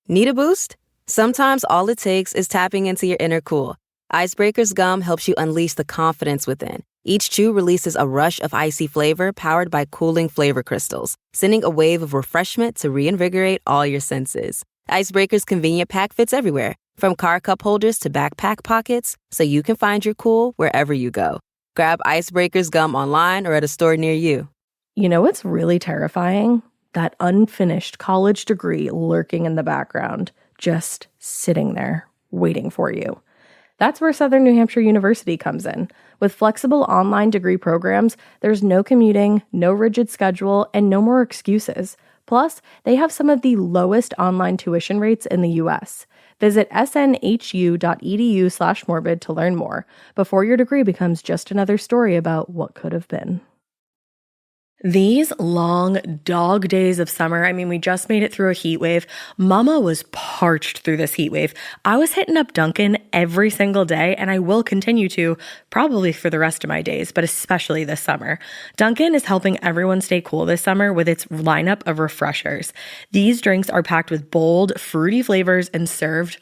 Need a boost? Sometimes all it takes is tapping into your inner cool. Icebreaker's gum helps you unleash the confidence within. Each chew releases a rush of icy flavor powered by cooling flavor crystals, sending a wave of refreshment to reinvigorate all your senses. Icebreaker's convenient pack fits everywhere, from car cup holders to backpack pockets, so you can find your cool wherever you go. Grab Icebreaker's gum online or at a store near you. You know what's really terrifying? That unfinished college degree lurking in the background, just sitting there, waiting for you. That's where Southern New Hampshire University comes in. With flexible online degree programs, there's no commuting, no rigid schedule, and no more excuses. Plus, they have some of the lowest online tuition rates in the U.S. Visit snhu.edu/morbid to learn more before your degree becomes just another story about what could have been. These long dog days of summer, I mean, we just made it through a heat wave. Mama was parched through this heat wave. I was hitting up Dunkin' every single day, and I will continue to, probably for the rest of my days, but especially this summer. Dunkin' is helping everyone stay cool this summer with its lineup of refreshers. These drinks are packed with bold, fruity flavors and served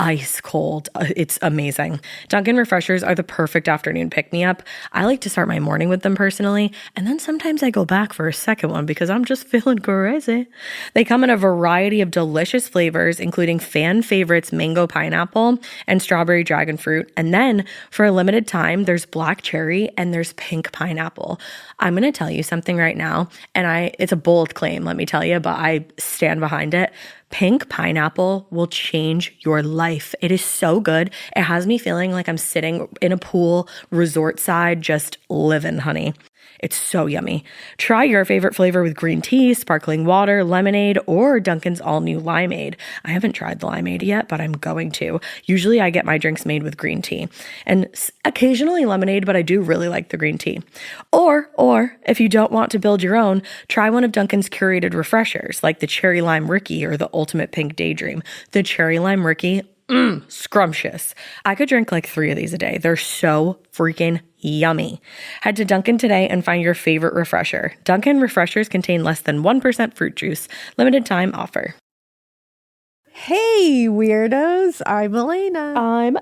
ice cold. It's amazing. Dunkin' refreshers are the perfect afternoon pick-me-up. I like to start my morning with them personally, and then sometimes I go back for a second one because I'm just feeling crazy. They come in a variety of delicious flavors, including fan favorites mango pineapple and strawberry dragon fruit. And then for a limited time, there's black cherry and there's pink pineapple. I'm going to tell you something right now, and it's a bold claim, let me tell you, but I stand behind it. Pink pineapple will change your life. It is so good. It has me feeling like I'm sitting in a pool, resort side, just living, honey. It's so yummy. Try your favorite flavor with green tea, sparkling water, lemonade, or Dunkin's all-new limeade. I haven't tried the limeade yet, but I'm going to. Usually I get my drinks made with green tea and occasionally lemonade, but I do really like the green tea. Or if you don't want to build your own, try one of Dunkin's curated refreshers like the Cherry Lime Ricky or the Ultimate Pink Daydream. The Cherry Lime Ricky, scrumptious. I could drink like 3 of these a day. They're so freaking yummy. Head to Dunkin' today and find your favorite refresher. Dunkin' refreshers contain less than 1% fruit juice. Limited time offer. Hey, weirdos. I'm Elena. I'm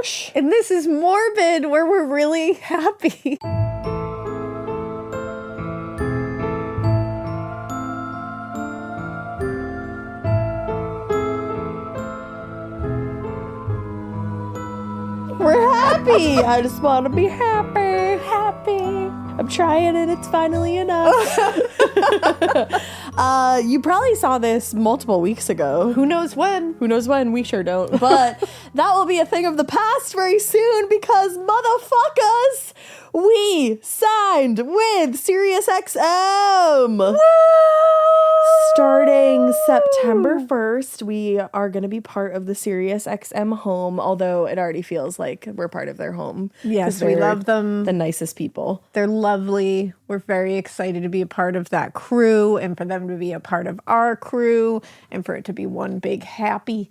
Ash. And this is Morbid, where we're really happy. We're happy. I just want to be happy. I'm trying and it's finally enough. You probably saw this multiple weeks ago. Who knows when? We sure don't. But that will be a thing of the past very soon because motherfuckers, we signed with SiriusXM. Woo! Starting September 1st, we are going to be part of the SiriusXM home, although it already feels like we're part of their home. Yes, we love them. The nicest people. They're lovely. We're very excited to be a part of that crew and for them to be a part of our crew and for it to be one big happy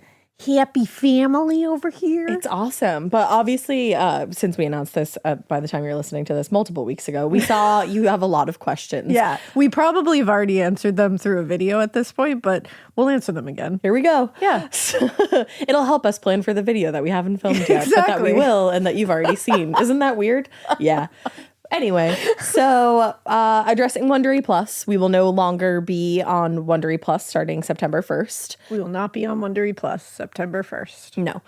family over here. It's awesome. But obviously, since we announced this, by the time you're listening to this multiple weeks ago, we saw you have a lot of questions. Yeah, we probably have already answered them through a video at this point, but we'll answer them again. Here we go. Yeah. It'll help us plan for the video that we haven't filmed yet, but that we will and that you've already seen. Isn't that weird? Yeah. Anyway, so addressing Wondery Plus, we will no longer be on Wondery Plus starting September 1st. We will not be on Wondery Plus September 1st. No.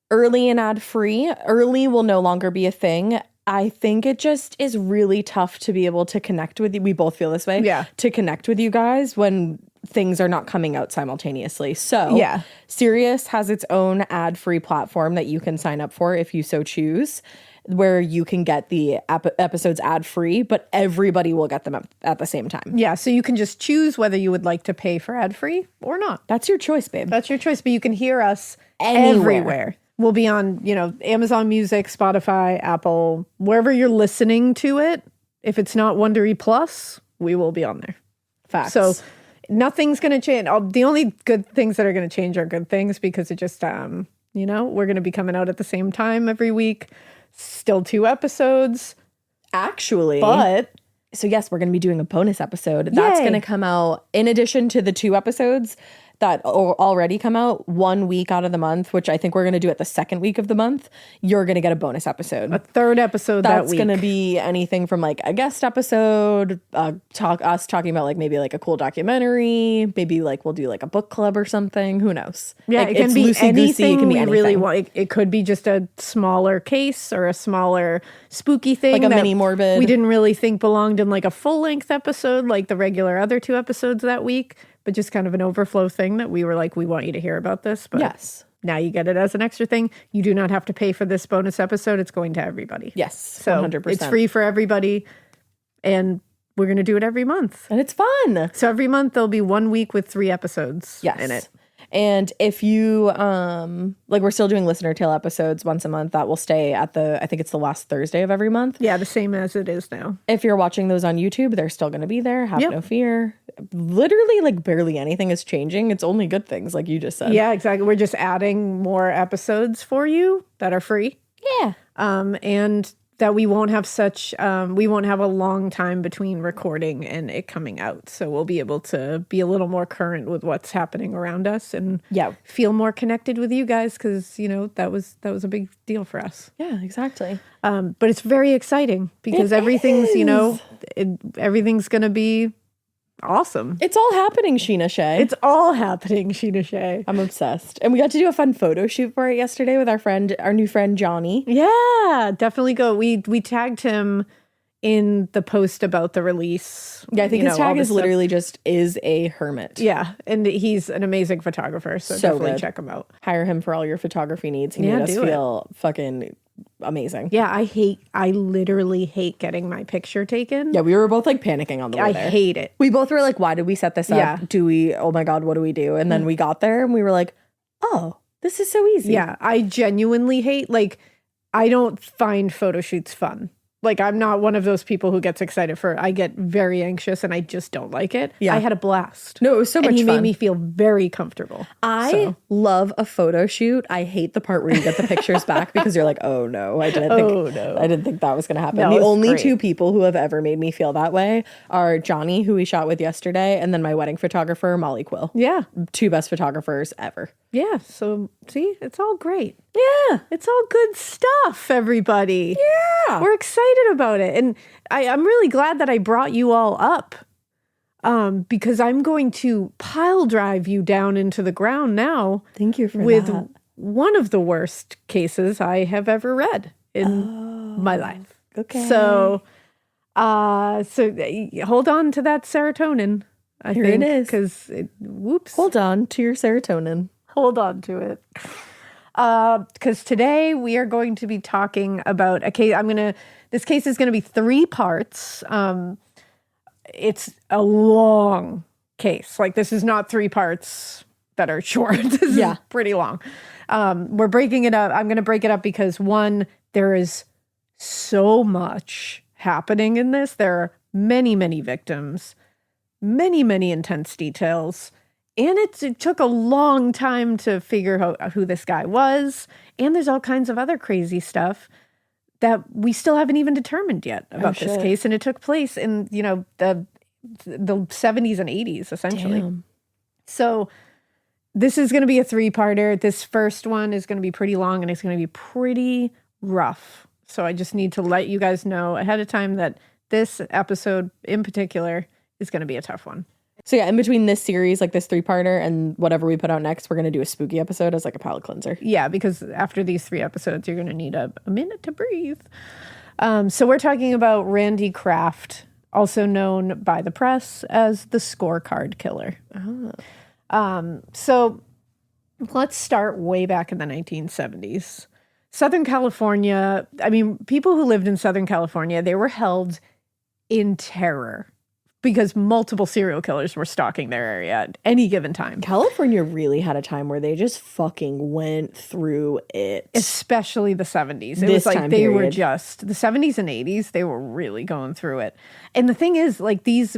Early and ad-free. Early will no longer be a thing. I think it just is really tough to be able to connect with you. We both feel this way. Yeah. To connect with you guys when things are not coming out simultaneously. So yeah. Sirius has its own ad-free platform that you can sign up for if you so choose, where you can get the episodes ad-free, but everybody will get them at the same time. Yeah, so you can just choose whether you would like to pay for ad-free or not. That's your choice, babe. That's your choice, but you can hear us Anywhere. everywhere. We'll be on, Amazon Music, Spotify, Apple, wherever you're listening to it. If it's not Wondery Plus, we will be on there. Facts. So nothing's going to change. The only good things that are going to change are good things because it just, we're going to be coming out at the same time every week. Still 2 episodes. Actually. But. So yes, we're going to be doing a bonus episode. That's going to come out in addition to the 2 episodes. that already come out 1 week out of the month, which I think we're going to do at the second week of the month, you're going to get a bonus episode. A third episode that week. That's going to be anything from like a guest episode, us talking about like maybe like a cool documentary, maybe like we'll do like a book club or something. Who knows? Yeah, like, it can be anything it can be we anything. really want. It could be just a smaller case or a smaller spooky thing. Like a mini morbid. We didn't really think belonged in like a full length episode like the regular other 2 episodes that week, but just kind of an overflow thing that we were like, we want you to hear about this. But yes. Now you get it as an extra thing. You do not have to pay for this bonus episode. It's going to everybody. Yes, so 100%. It's free for everybody. And we're going to do it every month. And it's fun. So every month there'll be 1 week with 3 episodes in it. And if you, like we're still doing listener tale episodes once a month, that will stay at I think it's the last Thursday of every month. Yeah, the same as it is now. If you're watching those on YouTube, they're still going to be there. Have no fear. Literally, like barely anything is changing. It's only good things, like you just said. Yeah, exactly. We're just adding more episodes for you that are free. Yeah. And that we won't have we won't have a long time between recording and it coming out. So we'll be able to be a little more current with what's happening around us and feel more connected with you guys because, you know, that was a big deal for us. Yeah, exactly. But it's very exciting because everything's going to be awesome. It's all happening, Sheena Shea. It's all happening, Sheena Shea. I'm obsessed. And we got to do a fun photo shoot for it yesterday with our new friend Johnny. Yeah, definitely go. We tagged him in the post about the release. Yeah, I think his tag is literally just is a hermit. Yeah, and he's an amazing photographer, so definitely check him out. Hire him for all your photography needs. He made us feel fucking amazing. Yeah, I literally hate getting my picture taken. Yeah, we were both like panicking on the way there. I hate it. We both were like, why did we set this up? Yeah. Oh my God, what do we do? And then we got there and we were like, oh, this is so easy. Yeah, I genuinely hate, like, I don't find photo shoots fun. Like, I'm not one of those people who gets excited I get very anxious and I just don't like it. Yeah. I had a blast. No, it was so much fun. And he made me feel very comfortable. I love a photo shoot. I hate the part where you get the pictures back because you're like, oh no, I didn't think that was going to happen. The only 2 people who have ever made me feel that way are Johnny, who we shot with yesterday, and then my wedding photographer, Molly Quill. Yeah. 2 best photographers ever. Yeah. So, see, it's all great. Yeah. It's all good stuff, everybody. Yeah. We're excited about it. And I'm really glad that I brought you all up because I'm going to pile drive you down into the ground now. Thank you for with that. One of the worst cases I have ever read in my life. Okay. So hold on to that serotonin. Here it is. Because whoops. Hold on to your serotonin. Hold on to it. Because today we are going to be talking about a case. This case is going to be 3 parts. It's a long case. Like, this is not 3 parts that are short. This is pretty long. We're breaking it up. I'm going to break it up because 1, there is so much happening in this. There are many, many victims, many, many intense details. And it took a long time to figure out who this guy was. And there's all kinds of other crazy stuff that we still haven't even determined yet about this case. And it took place in, you know, the 70s and 80s, essentially. Damn. So this is going to be a 3-parter. This first one is going to be pretty long and it's going to be pretty rough. So I just need to let you guys know ahead of time that this episode in particular is going to be a tough one. So yeah, in between this series, like this 3-parter and whatever we put out next, we're going to do a spooky episode as like a palate cleanser. Yeah, because after these 3 episodes, you're going to need a minute to breathe. So we're talking about Randy Kraft, also known by the press as the Scorecard Killer. So let's start way back in the 1970s. Southern California, I mean, people who lived in Southern California, they were held in terror because multiple serial killers were stalking their area at any given time. California really had a time where they just fucking went through it. Especially the 70s. It This was like time they period. were just, the 70s and 80s, they were really going through it. And the thing is, like, these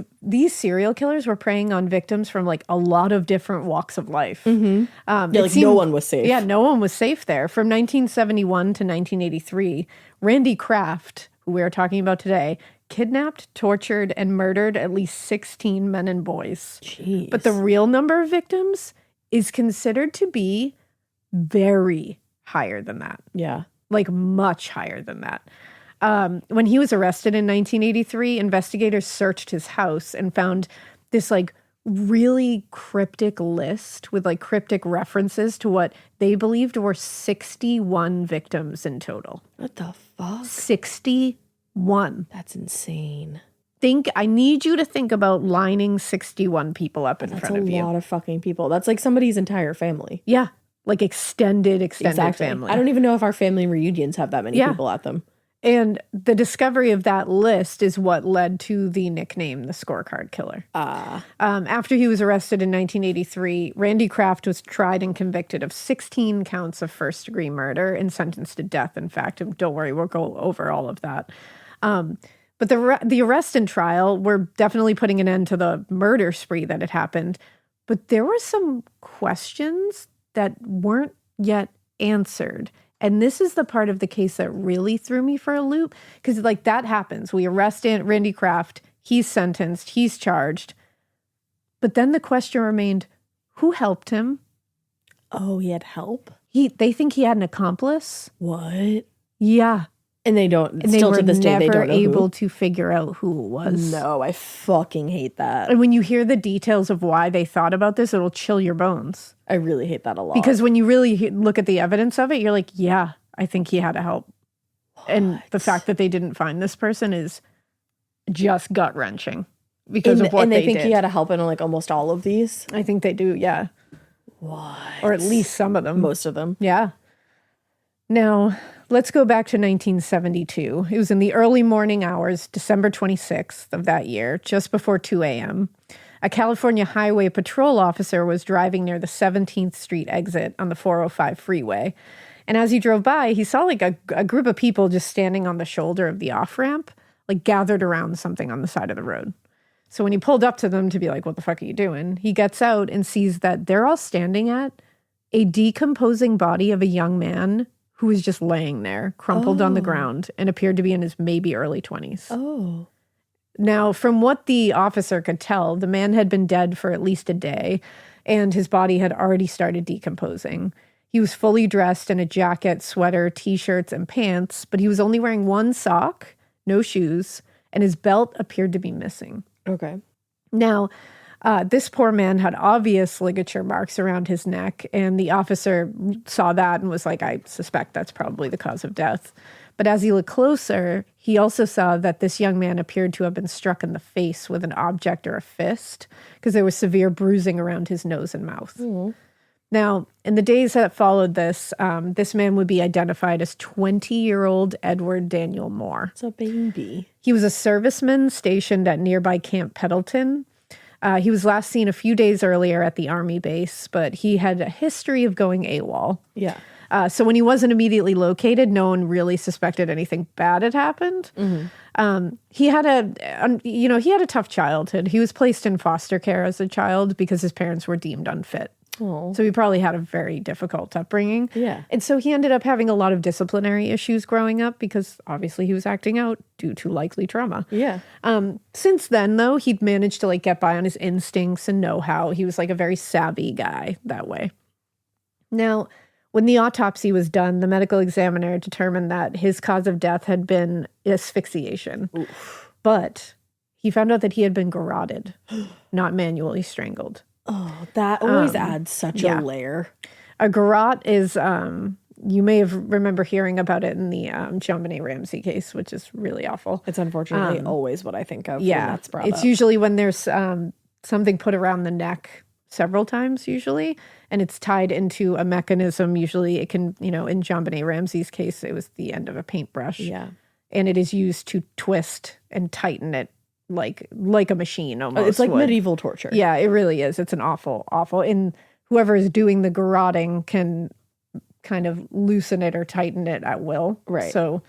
serial killers were preying on victims from like a lot of different walks of life. Yeah, like no one was safe. Yeah, no one was safe there. From 1971 to 1983, Randy Kraft, who we are talking about today, kidnapped, tortured, and murdered at least 16 men and boys. Jeez. But the real number of victims is considered to be very higher than that. Yeah. Like much higher than that. When he was arrested in 1983, investigators searched his house and found this like really cryptic list with like cryptic references to what they believed were 61 victims in total. What the fuck? 61. That's insane. I need you to think about lining 61 people up in front of you. That's a lot of fucking people. That's like somebody's entire family. Yeah. Like extended family. I don't even know if our family reunions have that many people at them. And the discovery of that list is what led to the nickname, the Scorecard Killer. After he was arrested in 1983, Randy Kraft was tried and convicted of 16 counts of first-degree murder and sentenced to death, in fact. And don't worry, we'll go over all of that. But the arrest and trial were definitely putting an end to the murder spree that had happened. But there were some questions that weren't yet answered. And this is the part of the case that really threw me for a loop. Because like that happens. We arrest Randy Kraft. He's sentenced. He's charged. But then the question remained, who helped him? Oh, he had help? They think he had an accomplice. What? Yeah. And they don't, and still to this day, they don't know able to figure out who it was. No, I fucking hate that. And when you hear the details of why they thought about this, it'll chill your bones. I really hate that a lot. Because when you really look at the evidence of it, you're like, yeah, I think he had to help. What? And the fact that they didn't find this person is just gut-wrenching because of what they did. And they think he had to help in like almost all of these? I think they do, yeah. What? Or at least some of them. Most of them. Yeah. Now, let's go back to 1972. It was in the early morning hours, December 26th of that year, just before 2 a.m. A California Highway Patrol officer was driving near the 17th Street exit on the 405 freeway. And as he drove by, he saw like a group of people just standing on the shoulder of the off-ramp, like gathered around something on the side of the road. So when he pulled up to them to be like, what the fuck are you doing? He gets out and sees that they're all standing at a decomposing body of a young man who was just laying there, crumpled on the ground, and appeared to be in his maybe early 20s. Oh. Now, from what the officer could tell, the man had been dead for at least a day, and his body had already started decomposing. He was fully dressed in a jacket, sweater, t-shirts, and pants, but he was only wearing one sock, no shoes, and his belt appeared to be missing. Okay. Now, this poor man had obvious ligature marks around his neck, and the officer saw that and was like, I suspect that's probably the cause of death. But as he looked closer, he also saw that this young man appeared to have been struck in the face with an object or a fist because there was severe bruising around his nose and mouth. Mm-hmm. Now, in the days that followed this, this man would be identified as 20-year-old Edward Daniel Moore. It's a baby. He was a serviceman stationed at nearby Camp Pendleton. He was last seen a few days earlier at the Army base, but he had a history of going AWOL. Yeah. So when he wasn't immediately located, no one really suspected anything bad had happened. Mm-hmm. He had a tough childhood. He was placed in foster care as a child because his parents were deemed unfit. Oh. So he probably had a very difficult upbringing. Yeah. And so he ended up having a lot of disciplinary issues growing up because obviously he was acting out due to likely trauma. Yeah. Since then, though, he'd managed to like get by on his instincts and know-how. He was like a very savvy guy that way. Now, when the autopsy was done, the medical examiner determined that his cause of death had been asphyxiation. Oof. But he found out that he had been garroted, not manually strangled. Oh, that always adds such a layer. A garrote is, you may have remember hearing about it in the JonBenet Ramsey case, which is really awful. It's unfortunately always what I think of when that's brought it's up. Usually when there's something put around the neck several times usually, and it's tied into a mechanism. Usually it can, in JonBenet Ramsey's case, it was the end of a paintbrush. Yeah. And it is used to twist and tighten it like a machine almost. It's like medieval torture. Yeah, it really is. It's an awful. And whoever is doing the garroting can kind of loosen it or tighten it at will. Right. So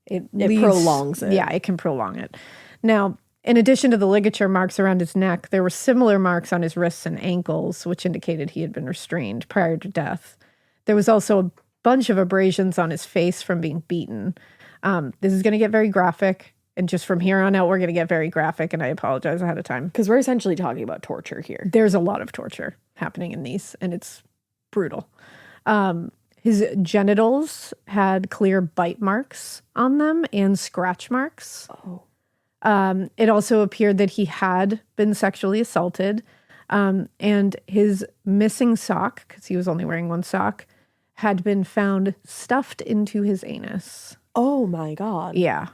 it prolongs it. Yeah, it can prolong it. Now, in addition to the ligature marks around his neck, there were similar marks on his wrists and ankles, which indicated he had been restrained prior to death. There was also a bunch of abrasions on his face from being beaten. This is going to get very graphic. And just from here on out, we're going to get very graphic, and I apologize ahead of time. Because we're essentially talking about torture here. There's a lot of torture. happening in these, and it's brutal. His genitals had clear bite marks on them and scratch marks. It also appeared that he had been sexually assaulted. And his missing sock, because he was only wearing one sock, had been found stuffed into his anus. Oh my God. Yeah.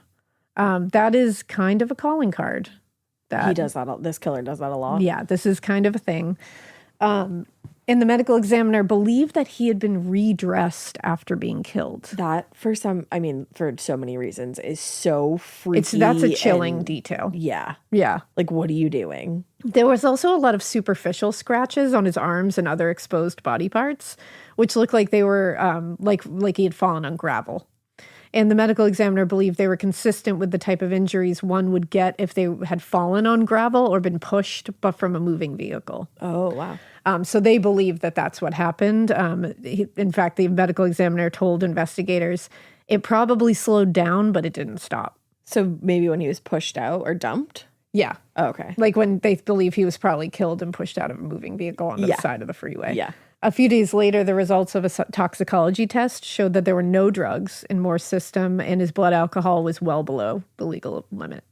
That is kind of a calling card. He does that. This killer does that a lot. Yeah, this is kind of a thing. And the medical examiner believed that he had been redressed after being killed. That, for so many reasons, is so freaky. That's a chilling detail. Yeah. Yeah. Like, what are you doing? There was also a lot of superficial scratches on his arms and other exposed body parts, which looked like they were like he had fallen on gravel. And the medical examiner believed they were consistent with the type of injuries one would get if they had fallen on gravel or been pushed, but from a moving vehicle. Oh, wow. So they believe that that's what happened. In fact, the medical examiner told investigators it probably slowed down, but it didn't stop. So maybe when he was pushed out or dumped? Yeah. Oh, okay. Like when they believe he was probably killed and pushed out of a moving vehicle onto the side of the freeway. Yeah. A few days later, the results of a toxicology test showed that there were no drugs in Moore's system, and his blood alcohol was well below the legal limit.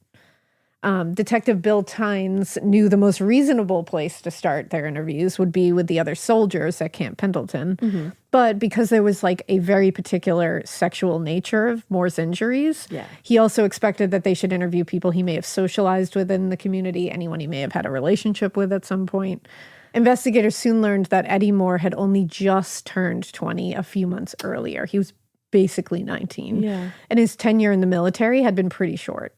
Detective Bill Tynes knew the most reasonable place to start their interviews would be with the other soldiers at Camp Pendleton. Mm-hmm. But because there was like a very particular sexual nature of Moore's injuries, he also expected that they should interview people he may have socialized with in the community, anyone he may have had a relationship with at some point. Investigators soon learned that Eddie Moore had only just turned 20 a few months earlier. He was basically 19. Yeah. And his tenure in the military had been pretty short.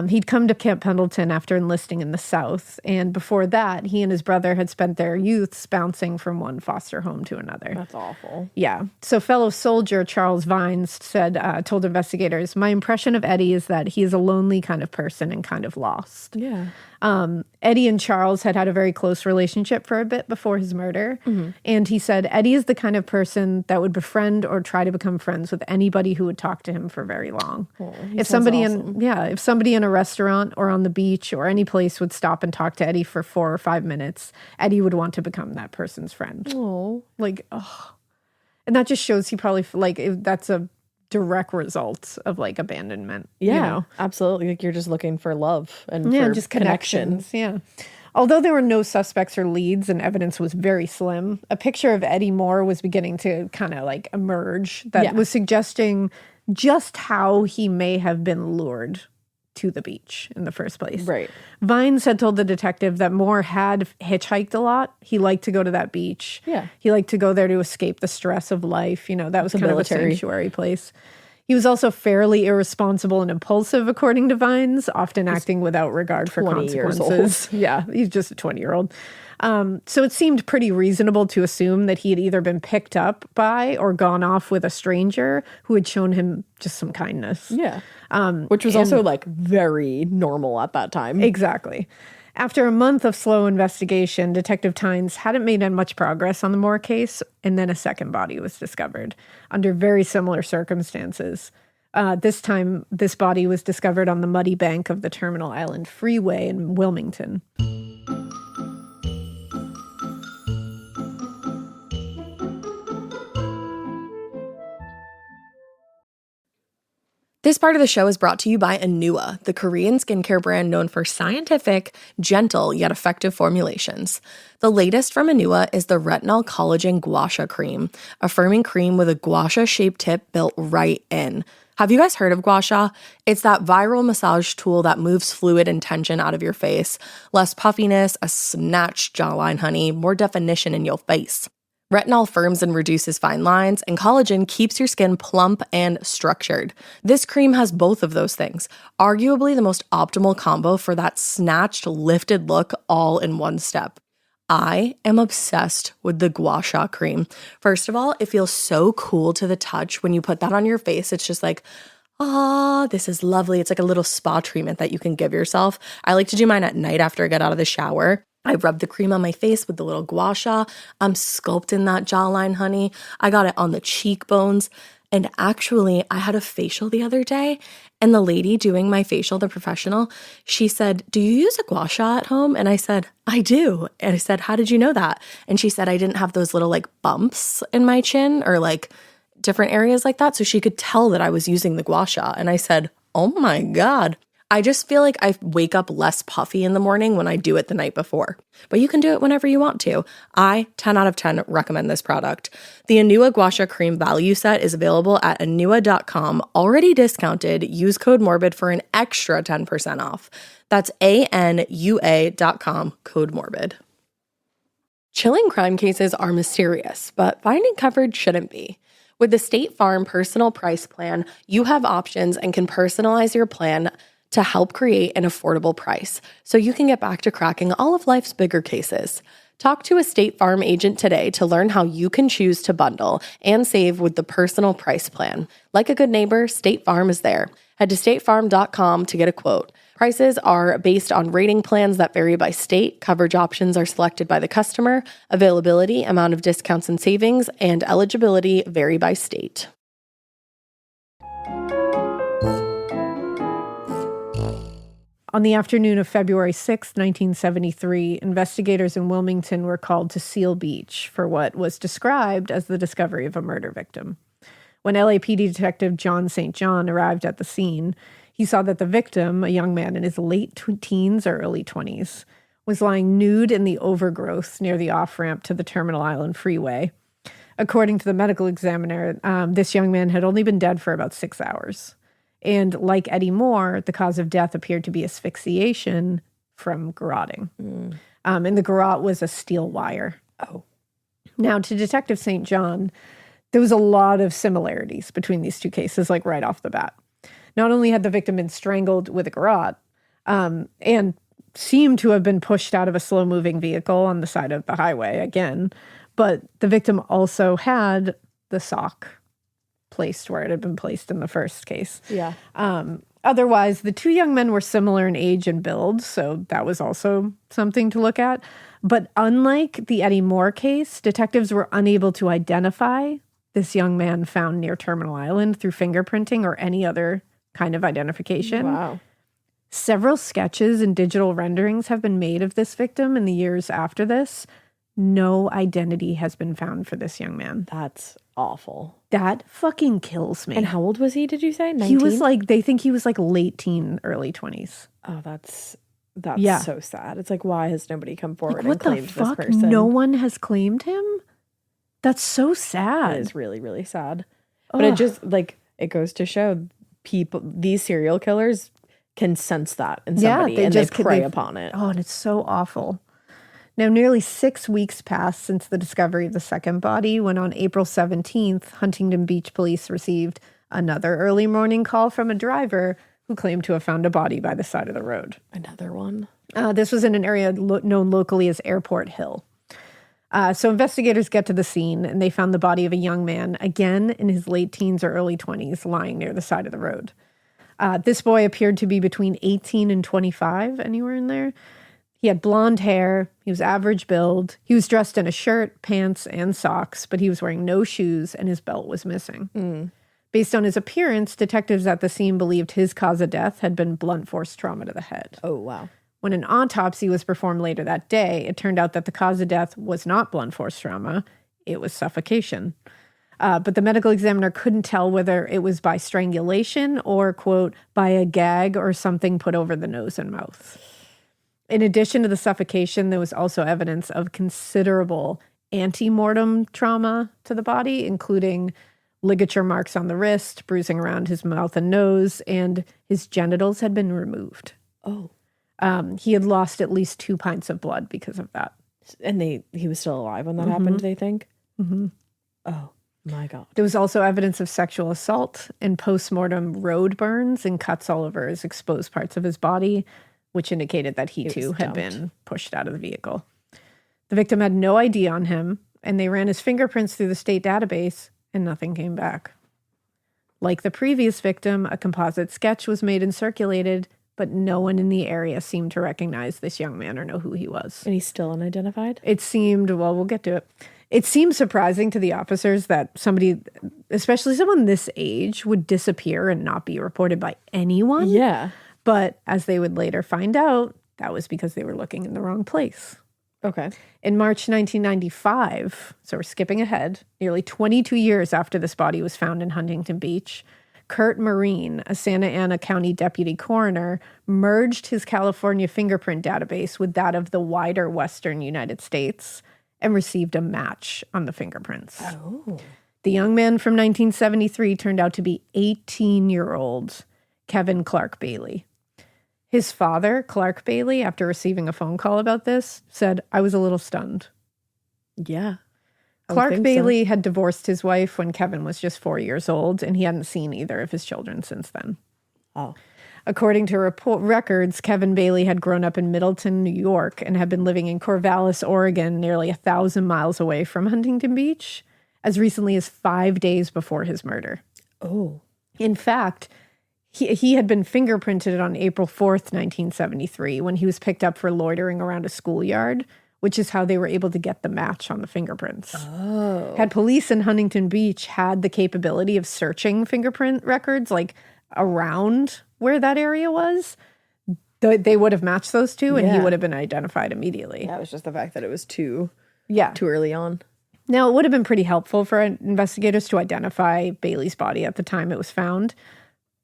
He'd come to Camp Pendleton after enlisting in the South, and before that, he and his brother had spent their youths bouncing from one foster home to another. That's awful. Yeah. So fellow soldier Charles Vines told investigators, "My impression of Eddie is that he is a lonely kind of person and kind of lost." Yeah. Eddie and Charles had a very close relationship for a bit before his murder. Mm-hmm. And he said, Eddie is the kind of person that would befriend or try to become friends with anybody who would talk to him for very long. If somebody in a restaurant or on the beach or any place would stop and talk to Eddie for 4 or 5 minutes, Eddie would want to become that person's friend. Oh. And that just shows he probably, that's a direct result of abandonment. Yeah, you know? Absolutely. Like you're just looking for love and for just connections. Yeah. Although there were no suspects or leads and evidence was very slim, a picture of Eddie Moore was beginning to kind of emerge that was suggesting just how he may have been lured to the beach in the first place. Right. Vines had told the detective that Moore had hitchhiked a lot. He liked to go to that beach. Yeah. He liked to go there to escape the stress of life. You know, that was kind of a sanctuary place. He was also fairly irresponsible and impulsive, according to Vines, often acting without regard for consequences. Yeah, he's just a 20-year-old. So it seemed pretty reasonable to assume that he had either been picked up by or gone off with a stranger who had shown him just some kindness. Yeah. Which was also very normal at that time. Exactly. After a month of slow investigation, Detective Tynes hadn't made much progress on the Moore case, and then a second body was discovered under very similar circumstances. This time, this body was discovered on the muddy bank of the Terminal Island Freeway in Wilmington. This part of the show is brought to you by Anua, the Korean skincare brand known for scientific, gentle, yet effective formulations. The latest from Anua is the Retinol Collagen Gua Sha Cream, a firming cream with a gua sha-shaped tip built right in. Have you guys heard of gua sha? It's that viral massage tool that moves fluid and tension out of your face. Less puffiness, a snatched jawline, honey, more definition in your face. Retinol firms and reduces fine lines, and collagen keeps your skin plump and structured. This cream has both of those things, arguably the most optimal combo for that snatched, lifted look all in one step. I am obsessed with the Gua Sha cream. First of all, it feels so cool to the touch. When you put that on your face, it's just like, this is lovely. It's like a little spa treatment that you can give yourself. I like to do mine at night after I get out of the shower. I rub the cream on my face with the little gua sha. I'm sculpting that jawline, honey. I got it on the cheekbones. And actually, I had a facial the other day, and the lady doing my facial, the professional, she said, "Do you use a gua sha at home?" And I said, "I do." And I said, "How did you know that?" And she said, "I didn't have those little like bumps in my chin or like different areas like that." So she could tell that I was using the gua sha. And I said, "Oh my God." I just feel like I wake up less puffy in the morning when I do it the night before. But you can do it whenever you want to. I, 10 out of 10, recommend this product. The Anua Gua Sha Cream Value Set is available at anua.com, already discounted. Use code MORBID for an extra 10% off. That's ANUA.com, code MORBID. Chilling crime cases are mysterious, but finding coverage shouldn't be. With the State Farm Personal Price Plan, you have options and can personalize your plan to help create an affordable price so you can get back to cracking all of life's bigger cases. Talk to a State Farm agent today to learn how you can choose to bundle and save with the Personal Price Plan. Like a good neighbor, State Farm is there. Head to statefarm.com to get a quote. Prices are based on rating plans that vary by state. Coverage options are selected by the customer. Availability, amount of discounts and savings, and eligibility vary by state. On the afternoon of February 6, 1973, investigators in Wilmington were called to Seal Beach for what was described as the discovery of a murder victim. When LAPD Detective John St. John arrived at the scene, he saw that the victim, a young man in his late teens or early 20s, was lying nude in the overgrowth near the off-ramp to the Terminal Island Freeway. According to the medical examiner, this young man had only been dead for about 6 hours. And like Eddie Moore, the cause of death appeared to be asphyxiation from garroting. And the garrote was a steel wire. Oh. Now, to Detective St. John, there was a lot of similarities between these two cases, like right off the bat. Not only had the victim been strangled with a garrote and seemed to have been pushed out of a slow-moving vehicle on the side of the highway again, but the victim also had the sock placed where it had been placed in the first case. Yeah. Otherwise, the two young men were similar in age and build, so that was also something to look at. But unlike the Eddie Moore case, detectives were unable to identify this young man found near Terminal Island through fingerprinting or any other kind of identification. Wow. Several sketches and digital renderings have been made of this victim in the years after this. No identity has been found for this young man. That's awful. That fucking kills me. And how old was he, did you say? 19? He was like, they think he was like late teen, early 20s. Oh, that's Yeah. so sad. It's like, why has nobody come forward Like, what and claimed the fuck? this person? No one has claimed him? That's so sad. It is really, really sad. But it just, like, it goes to show people, these serial killers can sense that in somebody and they prey upon it. Oh, and it's so awful. Now, nearly 6 weeks passed since the discovery of the second body when on April 17th, Huntington Beach police received another early morning call from a driver who claimed to have found a body by the side of the road. Another one. This was in an area known locally as Airport Hill. So investigators get to the scene and they found the body of a young man, again in his late teens or early 20s, lying near the side of the road. This boy appeared to be between 18 and 25, anywhere in there. He had blonde hair. He was average build. He was dressed in a shirt, pants, and socks, but he was wearing no shoes and his belt was missing. Based on his appearance, detectives at the scene believed his cause of death had been blunt force trauma to the head. Oh, wow. When an autopsy was performed later that day, it turned out that the cause of death was not blunt force trauma. It was suffocation. But the medical examiner couldn't tell whether it was by strangulation or, quote, by a gag or something put over the nose and mouth. In addition to the suffocation, there was also evidence of considerable ante-mortem trauma to the body, including ligature marks on the wrist, bruising around his mouth and nose, and his genitals had been removed. Oh. He had lost at least 2 pints of blood because of that. And he was still alive when that happened, they think? Mm-hmm. Oh, my God. There was also evidence of sexual assault and post-mortem road burns and cuts all over his exposed parts of his body, which indicated that he too had been pushed out of the vehicle. The victim had no ID on him, and they ran his fingerprints through the state database, and nothing came back. Like the previous victim, a composite sketch was made and circulated, but no one in the area seemed to recognize this young man or know who he was. And he's still unidentified? It seemed, well, we'll get to it. It seems surprising to the officers that somebody, especially someone this age, would disappear and not be reported by anyone. Yeah. But as they would later find out, that was because they were looking in the wrong place. Okay. In March 1995, so we're skipping ahead, nearly 22 years after this body was found in Huntington Beach, Kurt Marine, a Santa Ana County deputy coroner, merged his California fingerprint database with that of the wider Western United States and received a match on the fingerprints. Oh. The young man from 1973 turned out to be 18-year-old Kevin Clark Bailey. His father, Clark Bailey, after receiving a phone call about this, said, "I was a little stunned." Yeah. Clark Bailey had divorced his wife when Kevin was just 4 years old, and he hadn't seen either of his children since then. Oh. According to records, Kevin Bailey had grown up in Middleton, New York, and had been living in Corvallis, Oregon, nearly 1,000 miles away from Huntington Beach, as recently as 5 days before his murder. Oh. In fact, he had been fingerprinted on April 4th, 1973, when he was picked up for loitering around a schoolyard, which is how they were able to get the match on the fingerprints. Oh. Had police in Huntington Beach had the capability of searching fingerprint records, like around where that area was, they would have matched those two, and he would have been identified immediately. That was just the fact that it was too Yeah. early on. Now, it would have been pretty helpful for investigators to identify Bailey's body at the time it was found,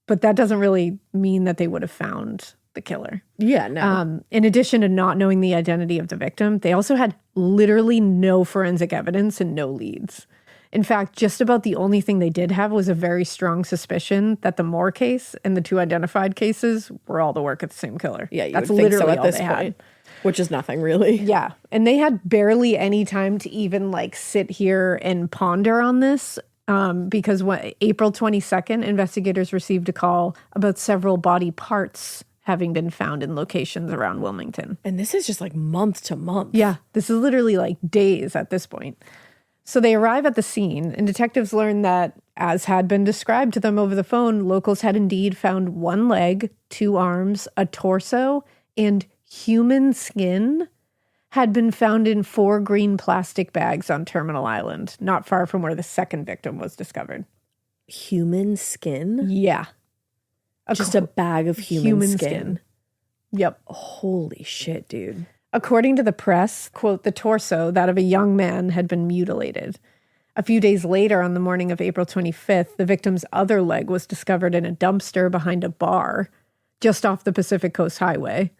but that doesn't really mean that they would have found the killer. Yeah, no. In addition to not knowing the identity of the victim, they also had literally no forensic evidence and no leads. In fact, just about the only thing they did have was a very strong suspicion that the Moore case and the two identified cases were all the work of the same killer. Yeah, you That's would think so literally at all this they point. had. Which is nothing, really. Yeah. And they had barely any time to even like sit here and ponder on this because when April 22nd, investigators received a call about several body parts having been found in locations around Wilmington. And this is just like month to month. Yeah. This is literally like days at this point. So they arrive at the scene, and detectives learn that, as had been described to them over the phone, locals had indeed found one leg, two arms, a torso, and human skin had been found in 4 green plastic bags on Terminal Island, not far from where the second victim was discovered. Human skin? Yeah. Just a bag of human skin. Yep. Holy shit, dude. According to the press, quote, the torso, that of a young man, had been mutilated. A few days later, on the morning of April 25th, the victim's other leg was discovered in a dumpster behind a bar just off the Pacific Coast Highway.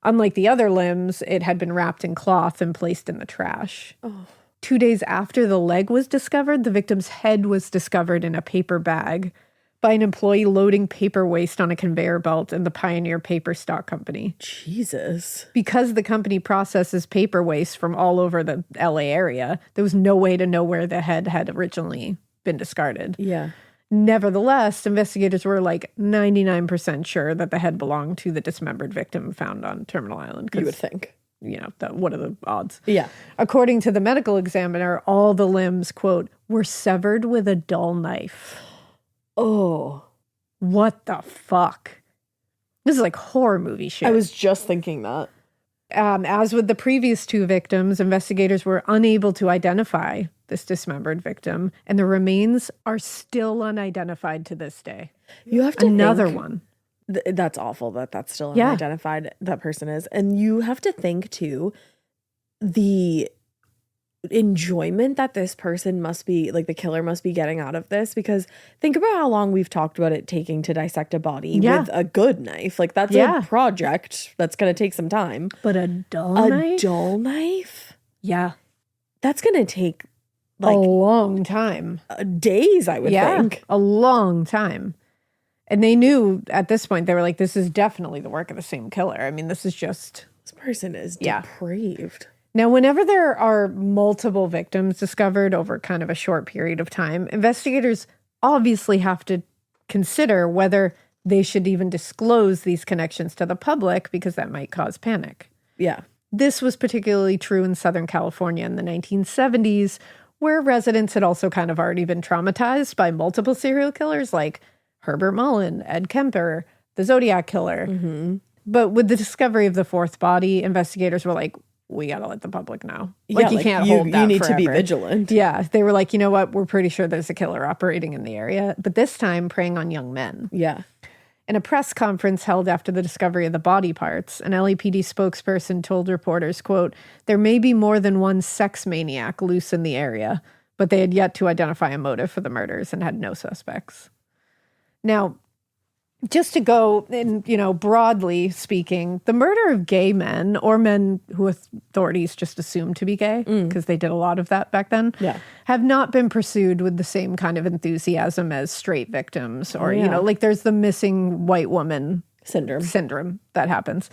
Unlike the other limbs, it had been wrapped in cloth and placed in the trash. Oh. 2 days after the leg was discovered, the victim's head was discovered in a paper bag by an employee loading paper waste on a conveyor belt in the Pioneer Paper Stock Company. Jesus. Because the company processes paper waste from all over the LA area, there was no way to know where the head had originally been discarded. Yeah. Nevertheless, investigators were like 99% sure that the head belonged to the dismembered victim found on Terminal Island. You would think. You know, what are the odds? Yeah. According to the medical examiner, all the limbs, quote, were severed with a dull knife. Oh. What the fuck? This is like horror movie shit. I was just thinking that. As with the previous 2 victims, investigators were unable to identify this dismembered victim, and the remains are still unidentified to this day. You have to Another think, one. That's awful that that's still Yeah. unidentified, that person is. And you have to think, too, the enjoyment that this person must be, like the killer must be getting out of this, because think about how long we've talked about it taking to dissect a body with a good knife. Like that's a project that's going to take some time. But a dull knife? A dull knife? Yeah. That's going to take like a long time. Days, I would think. A long time. And they knew at this point, they were like, this is definitely the work of the same killer. I mean, this is just... This person is depraved. Now, whenever there are multiple victims discovered over kind of a short period of time, investigators obviously have to consider whether they should even disclose these connections to the public, because that might cause panic. Yeah. This was particularly true in Southern California in the 1970s, where residents had also kind of already been traumatized by multiple serial killers like Herbert Mullen, Ed Kemper, the Zodiac Killer. Mm-hmm. But with the discovery of the 4th body, investigators were like, we got to let the public know. Like, you can't hold that You need to be forever. vigilant. Yeah. They were like, you know what? We're pretty sure there's a killer operating in the area, but this time preying on young men. Yeah. In a press conference held after the discovery of the body parts, an LAPD spokesperson told reporters, quote, there may be more than one sex maniac loose in the area, but they had yet to identify a motive for the murders and had no suspects. Now, just to go in, broadly speaking, the murder of gay men or men who authorities just assumed to be gay, because they did a lot of that back then, have not been pursued with the same kind of enthusiasm as straight victims or, like there's the missing white woman syndrome that happens.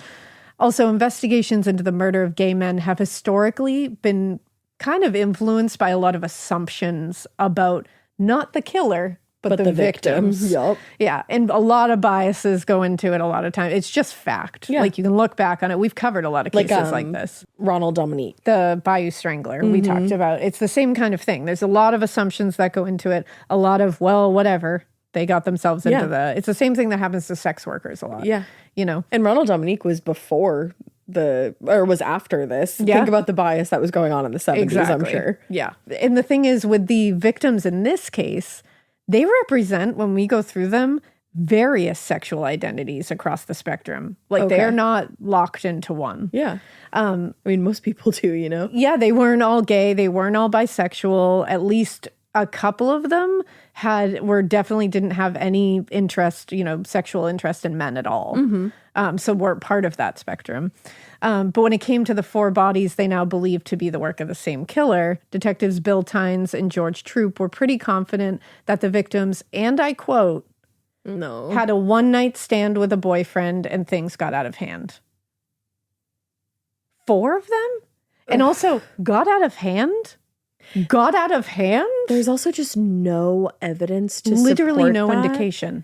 Also, investigations into the murder of gay men have historically been kind of influenced by a lot of assumptions about not the killer, but the victims. Yep. Yeah. And a lot of biases go into it a lot of time. It's just fact. Yeah. Like, you can look back on it. We've covered a lot of cases like this. Ronald Dominique. The Bayou Strangler we talked about. It's the same kind of thing. There's a lot of assumptions that go into it. A lot of, well, whatever. They got themselves into it's the same thing that happens to sex workers a lot. Yeah. And Ronald Dominique was was after this. Yeah. Think about the bias that was going on in the 70s, Exactly. I'm sure. Yeah. And the thing is, with the victims in this case, they represent, when we go through them, various sexual identities across the spectrum. Like, they are not locked into one. Yeah. I mean, most people do, Yeah, they weren't all gay. They weren't all bisexual. At least a couple of them definitely didn't have any interest, sexual interest in men at all. So weren't part of that spectrum. But when it came to the 4 bodies they now believe to be the work of the same killer, detectives Bill Tynes and George Troop were pretty confident that the victims, and I quote, had a one-night stand with a boyfriend and things got out of hand. 4 of them? And also, got out of hand? Got out of hand? There's also just no evidence to literally support no that indication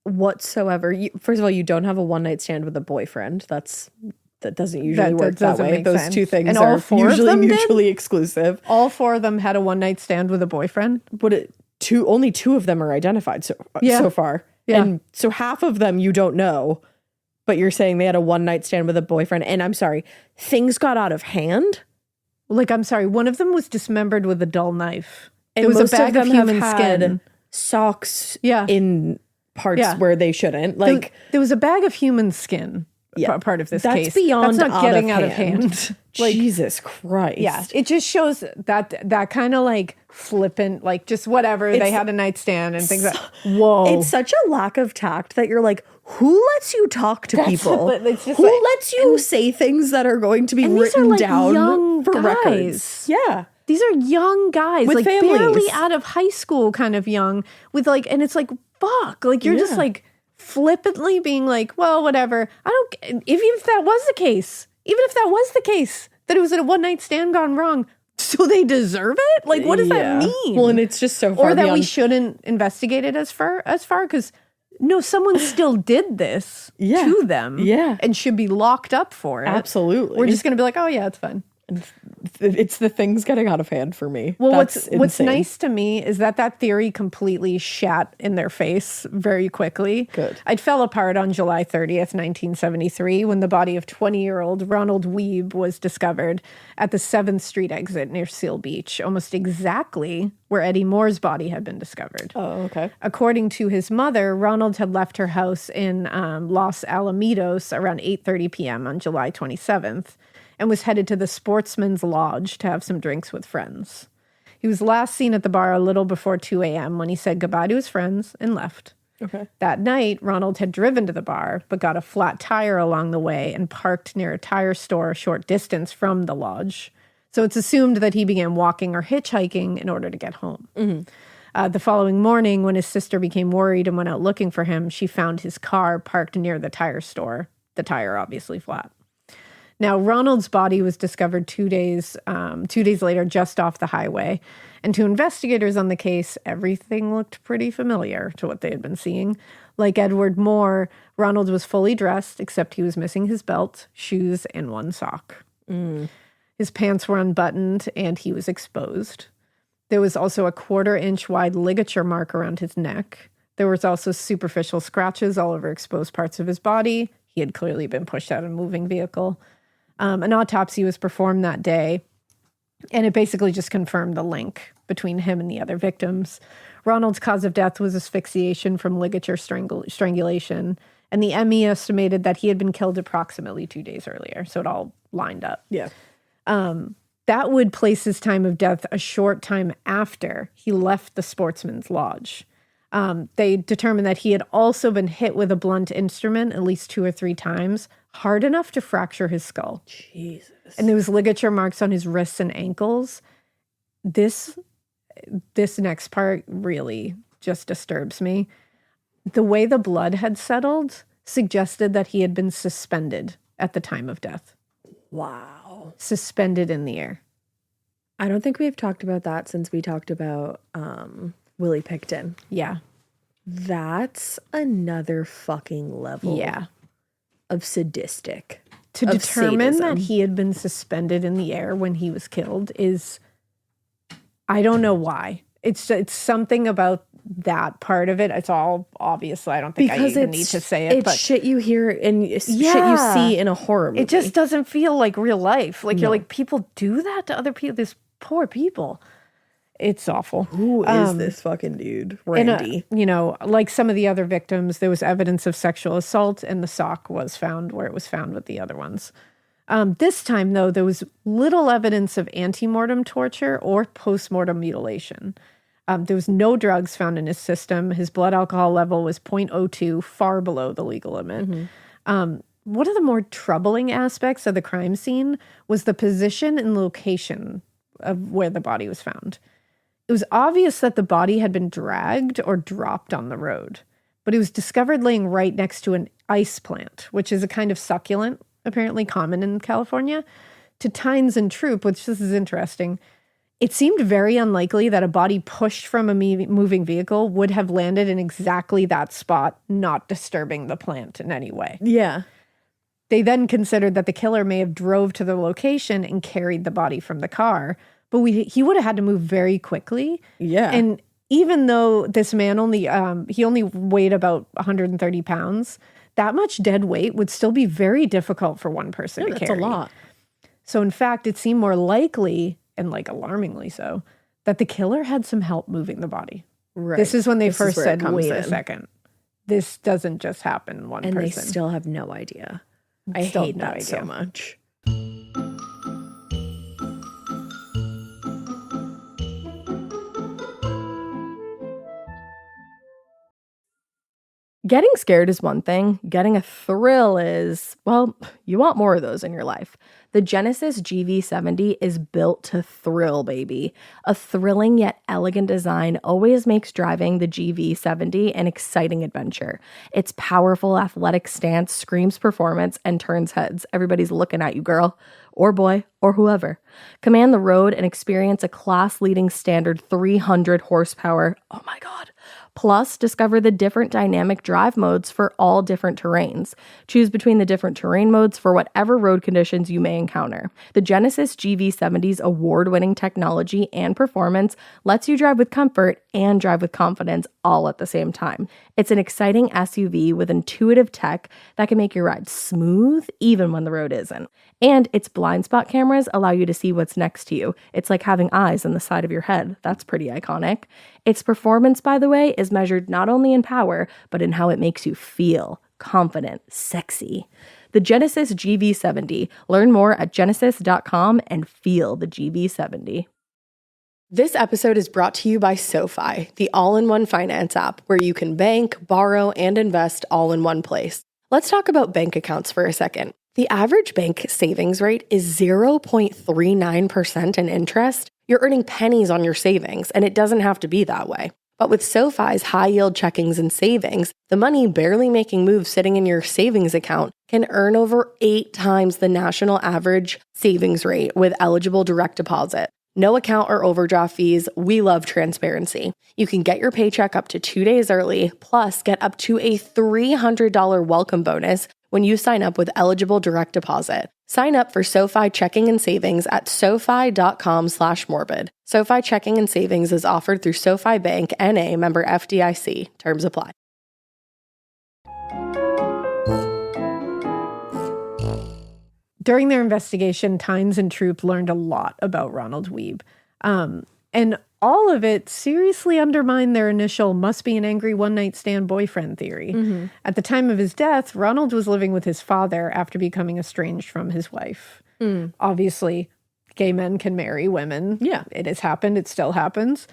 whatsoever. First of all, you don't have a one-night stand with a boyfriend. That doesn't usually work that doesn't way. make Those sense. two things And are all 4 of usually them did? mutually exclusive. All 4 of them had a one-night stand with a boyfriend? But only 2 of them are identified so far. Yeah. And so half of them you don't know, but you're saying they had a one-night stand with a boyfriend. And I'm sorry, things got out of hand? Like, I'm sorry, one of them was dismembered with a dull knife. And There was most a bag of them have human had skin. socks Yeah. in parts where they shouldn't. Like, there was a bag of human skin. Yeah. Part of this that's case. beyond That's not getting out of hand. Like, Jesus Christ. Yeah, it just shows that kind of like flippant, like just whatever. They had a nightstand and things like whoa. It's such a lack of tact that you're like, who lets you talk to people? It's just who like, lets you say things that are going to be and these are written like down young for guys. records? Yeah. These are young guys, With like families. barely out of high school, kind of young, with like, and it's like, fuck, like you're just like flippantly being like, well, whatever. I don't. If that was the case, that it was a one night stand gone wrong, so they deserve it. Like, what does that mean? Well, and it's just so far or that beyond. we shouldn't investigate it as far because no, someone still did this to them, and should be locked up for it. Absolutely. We're just gonna be like, oh yeah, it's fine. It's the things getting out of hand for me. Well, That's what's insane. nice to me is that theory completely shat in their face very quickly. Good. It fell apart on July 30th, 1973, when the body of 20-year-old Ronald Weeb was discovered at the 7th Street exit near Seal Beach, almost exactly where Eddie Moore's body had been discovered. Oh, okay. According to his mother, Ronald had left her house in Los Alamitos around 8:30 p.m. on July 27th. And was headed to the Sportsman's Lodge to have some drinks with friends. He was last seen at the bar a little before 2 a.m. when he said goodbye to his friends and left. Okay. That night, Ronald had driven to the bar, but got a flat tire along the way and parked near a tire store a short distance from the lodge. So it's assumed that he began walking or hitchhiking in order to get home. Mm-hmm. The following morning, when his sister became worried and went out looking for him, she found his car parked near the tire store, the tire obviously flat. Now, Ronald's body was discovered 2 days later just off the highway. And to investigators on the case, everything looked pretty familiar to what they had been seeing. Like Edward Moore, Ronald was fully dressed, except he was missing his belt, shoes, and one sock. His pants were unbuttoned, and he was exposed. There was also a 1/4-inch wide ligature mark around his neck. There was also superficial scratches all over exposed parts of his body. He had clearly been pushed out of a moving vehicle. An autopsy was performed that day, and it basically just confirmed the link between him and the other victims. Ronald's cause of death was asphyxiation from ligature strangulation, and the ME estimated that he had been killed approximately 2 days earlier. So it all lined up. Yeah. That would place his time of death a short time after he left the Sportsman's Lodge. They determined that he had also been hit with a blunt instrument at least 2 or 3 times, hard enough to fracture his skull. Jesus. And there was ligature marks on his wrists and ankles. This next part really just disturbs me. The way the blood had settled suggested that he had been suspended at the time of death. Wow. Suspended in the air. I don't think we've talked about that since we talked about Willie Picton. Yeah. That's another fucking level of sadistic. To determine that he had been suspended in the air when he was killed is, I don't know why. It's something about that part of it. It's all obvious. I don't think I even need to say it. It's shit you hear and shit you see in a horror movie. It just doesn't feel like real life. Like, you're like, people do that to other people, these poor people. It's awful. Who is this fucking dude? Randy. Like some of the other victims, there was evidence of sexual assault, and the sock was found where it was found with the other ones. This time, though, there was little evidence of antemortem torture or postmortem mutilation. There was no drugs found in his system. His blood alcohol level was 0.02, far below the legal limit. Mm-hmm. One of the more troubling aspects of the crime scene was the position and location of where the body was found. It was obvious that the body had been dragged or dropped on the road, but it was discovered laying right next to an ice plant, which is a kind of succulent, apparently common in California. To Tynes and Troop, which this is interesting, it seemed very unlikely that a body pushed from a moving vehicle would have landed in exactly that spot, not disturbing the plant in any way. Yeah. They then considered that the killer may have drove to the location and carried the body from the car, but he would have had to move very quickly. Yeah. And even though this man only weighed about 130 pounds, that much dead weight would still be very difficult for one person to carry. That's a lot. So in fact, it seemed more likely, and like alarmingly so, that the killer had some help moving the body. Right. This is when they first said, wait a in. second. This doesn't just happen one person. And they still have no idea. I hate that so much. Getting scared is one thing. Getting a thrill is, well, you want more of those in your life. The Genesis GV70 is built to thrill, baby. A thrilling yet elegant design always makes driving the GV70 an exciting adventure. Its powerful athletic stance screams performance and turns heads. Everybody's looking at you, girl, or boy, or whoever. Command the road and experience a class-leading standard 300 horsepower. Oh my God. Plus, discover the different dynamic drive modes for all different terrains. Choose between the different terrain modes for whatever road conditions you may encounter. The Genesis GV70's award-winning technology and performance lets you drive with comfort and drive with confidence all at the same time. It's an exciting SUV with intuitive tech that can make your ride smooth even when the road isn't. And its blind spot cameras allow you to see what's next to you. It's like having eyes on the side of your head. That's pretty iconic. Its performance, by the way, is measured not only in power, but in how it makes you feel confident, sexy. The Genesis GV70. Learn more at genesis.com and feel the GV70. This episode is brought to you by SoFi, the all-in-one finance app where you can bank, borrow, and invest all in one place. Let's talk about bank accounts for a second. The average bank savings rate is 0.39% in interest. You're earning pennies on your savings, and it doesn't have to be that way. But with SoFi's high-yield checkings and savings, the money barely making moves sitting in your savings account can earn over 8 times the national average savings rate with eligible direct deposit. No account or overdraft fees. We love transparency. You can get your paycheck up to 2 days early, plus get up to a $300 welcome bonus when you sign up with eligible direct deposit. Sign up for SoFi checking and savings at SoFi.com/morbid. SoFi checking and savings is offered through SoFi Bank, N.A., member FDIC. Terms apply. during their investigation, Tynes and Troop learned a lot about Ronald Wiebe. And all of it seriously undermined their initial must be an angry one-night stand boyfriend theory. At the time of his death, Ronald was living with his father after becoming estranged from his wife. Obviously, gay men can marry women. Yeah. It has happened. It still happens.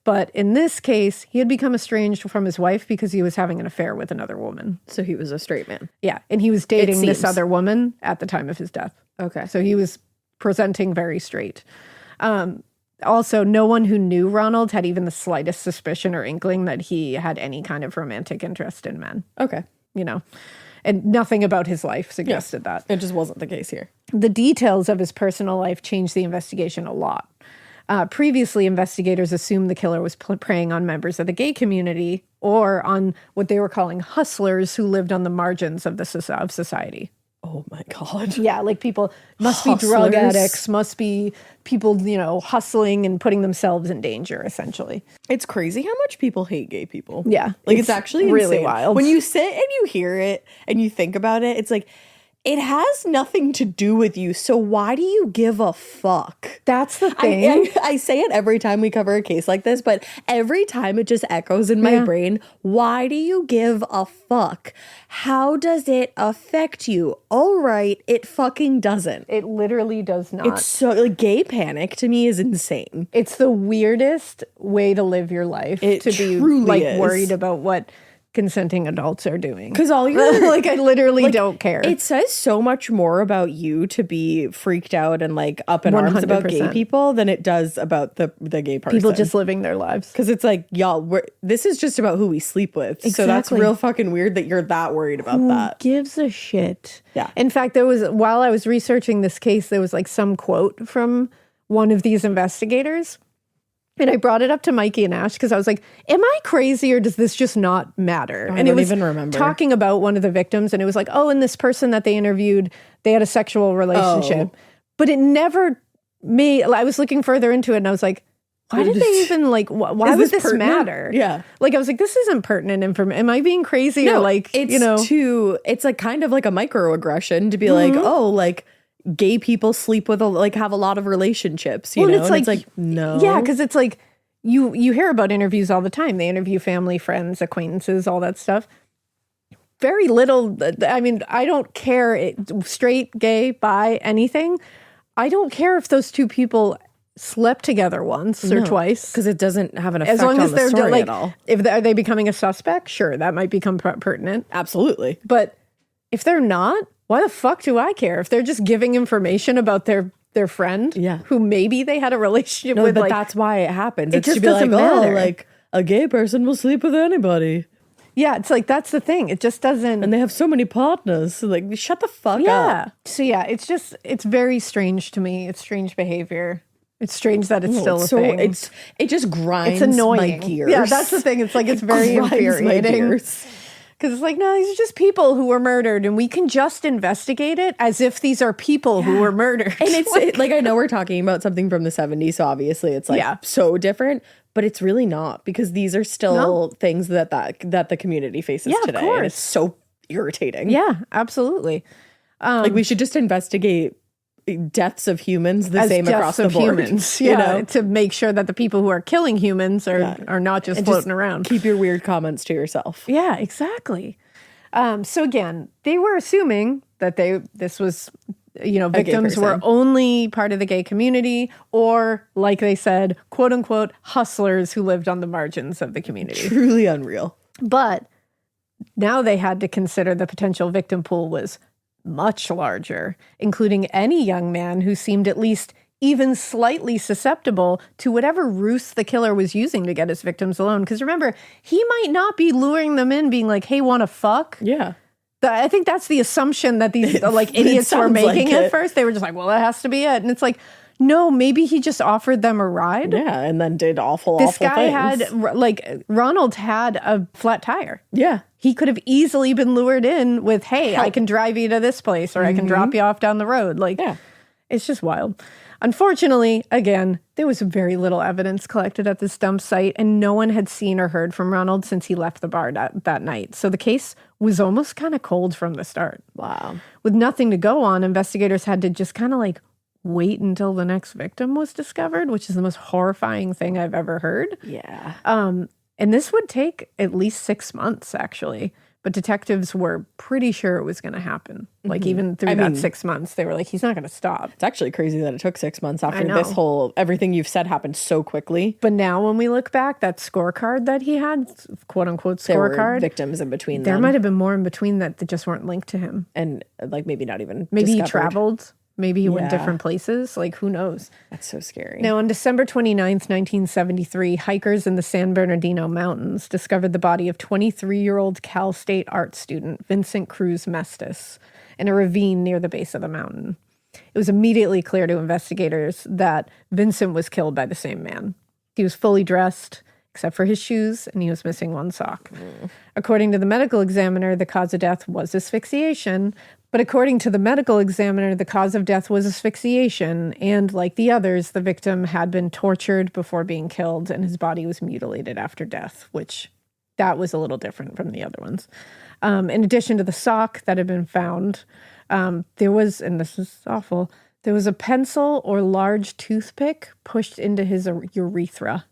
But in this case, he had become estranged from his wife because he was having an affair with another woman. So he was a straight man. Yeah. And he was dating this other woman at the time of his death. Okay. So he was presenting very straight. Also, no one who knew Ronald had even the slightest suspicion or inkling that he had any kind of romantic interest in men. Okay. You know, and nothing about his life suggested that. It just wasn't the case here. The details of his personal life changed the investigation a lot. Previously, investigators assumed the killer was preying on members of the gay community or on what they were calling hustlers who lived on the margins of society. Oh my God. Yeah, like people must be drug addicts, must be people, you know, hustling and putting themselves in danger, essentially. It's crazy how much people hate gay people. Yeah. Like it's actually really insane. wild. When you sit and you hear it and you think about it, it's like, it has nothing to do with you. So why do you give a fuck? That's the thing. I say it every time we cover a case like this, but every time it just echoes in my brain. Why do you give a fuck? How does it affect you? All right, it fucking doesn't. It literally does not. It's so, like, gay panic to me is insane. It's the weirdest way to live your life. It to be truly like is. Worried about what consenting adults are doing. Because all you're like, I literally don't care. It says so much more about you to be freaked out and like up in arms about gay 100%. people than it does about the gay person. People just living their lives. Because it's like, y'all, this is just about who we sleep with. Exactly. So that's real fucking weird that you're that worried about that. Gives a shit. Yeah. In fact, while I was researching this case, there was like some quote from one of these investigators. And I brought it up to Mikey and Ash because I was like, am I crazy or does this just not matter? I and don't it was even remember. Talking about one of the victims, and it was like, oh, and this person that they interviewed, they had a sexual relationship. But it never made, I was looking further into it and I was like, why did they even like, why would this pertinent? matter? Yeah. Like, I was like, this isn't pertinent information. Am I being crazy or like, it's you know? it's like kind of like a microaggression to be like, oh, like, gay people sleep with have a lot of relationships, you know? It's like, no. Yeah, because it's like you hear about interviews all the time. They interview family, friends, acquaintances, all that stuff. Very little. I mean, I don't care. Straight, gay, bi, anything. I don't care if those two people slept together once or twice. Because it doesn't have an effect as long on as the they're story like, at all. Are they becoming a suspect? Sure, that might become pertinent. Absolutely. But if they're not, why the fuck do I care? If they're just giving information about their friend, who maybe they had a relationship with, but like, that's why it happens. It It's just to be doesn't like, matter. oh, like a gay person will sleep with anybody, yeah, it's like that's the thing. It just doesn't. and they have so many partners. So, like, shut the fuck Yeah. up. So yeah, it's very strange to me. It's strange behavior. It's strange that it's still a thing. It just grinds It's annoying. my gears. Yeah, that's the thing. It's like it's very Grinds my infuriating. gears. Because it's like, no, these are just people who were murdered, and we can just investigate it as if these are people who were murdered. And it's like, I know we're talking about something from the 70s, so obviously it's like so different, but it's really not, because these are still things that the community faces of today. course. And it's so irritating. Yeah, absolutely. Like, we should just investigate deaths of humans the same across the board. Humans, you know, to make sure that the people who are killing humans are not just floating around. Keep your weird comments to yourself. Yeah, exactly. So again, they were assuming that this was, victims were only part of the gay community, or like they said, quote unquote, hustlers who lived on the margins of the community. Truly unreal. But now they had to consider the potential victim pool was much larger, including any young man who seemed at least even slightly susceptible to whatever ruse the killer was using to get his victims alone. Because remember, he might not be luring them in being like, hey, want to fuck? Yeah. I think that's the assumption that these idiots were making like at first. They were just like, well, that has to be it. And it's like, no, maybe he just offered them a ride. Yeah, and then did awful This guy things. Ronald had a flat tire. Yeah. He could have easily been lured in with, hey, I can drive you to this place, or I can drop you off down the road. Like, It's just wild. Unfortunately, again, there was very little evidence collected at this dump site, and no one had seen or heard from Ronald since he left the bar that night. So the case was almost kind of cold from the start. Wow. With nothing to go on, investigators had to just kind of like wait until the next victim was discovered, which is the most horrifying thing I've ever heard. Yeah. And this would take at least 6 months, actually. But detectives were pretty sure it was going to happen. Like, even through that 6 months, they were like, he's not going to stop. It's actually crazy that it took 6 months after this whole, everything you've said happened so quickly. But now when we look back, that scorecard that he had, quote unquote There were scorecard, victims in between there them. might have been more in between that just weren't linked to him. And like maybe not even Maybe he discovered. traveled. Maybe he went Yeah. different places. Like, who knows? That's so scary. Now, on December 29th, 1973, hikers in the San Bernardino Mountains discovered the body of 23-year-old Cal State art student Vincent Cruz Mestis in a ravine near the base of the mountain. It was immediately clear to investigators that Vincent was killed by the same man. He was fully dressed, except for his shoes, and he was missing one sock. According to the medical examiner, the cause of death was asphyxiation, but according to the medical examiner, the cause of death was asphyxiation, and like the others, the victim had been tortured before being killed, and his body was mutilated after death, which that was a little different from the other ones. In addition to the sock that had been found, there was, and this is awful, there was a pencil or large toothpick pushed into his urethra.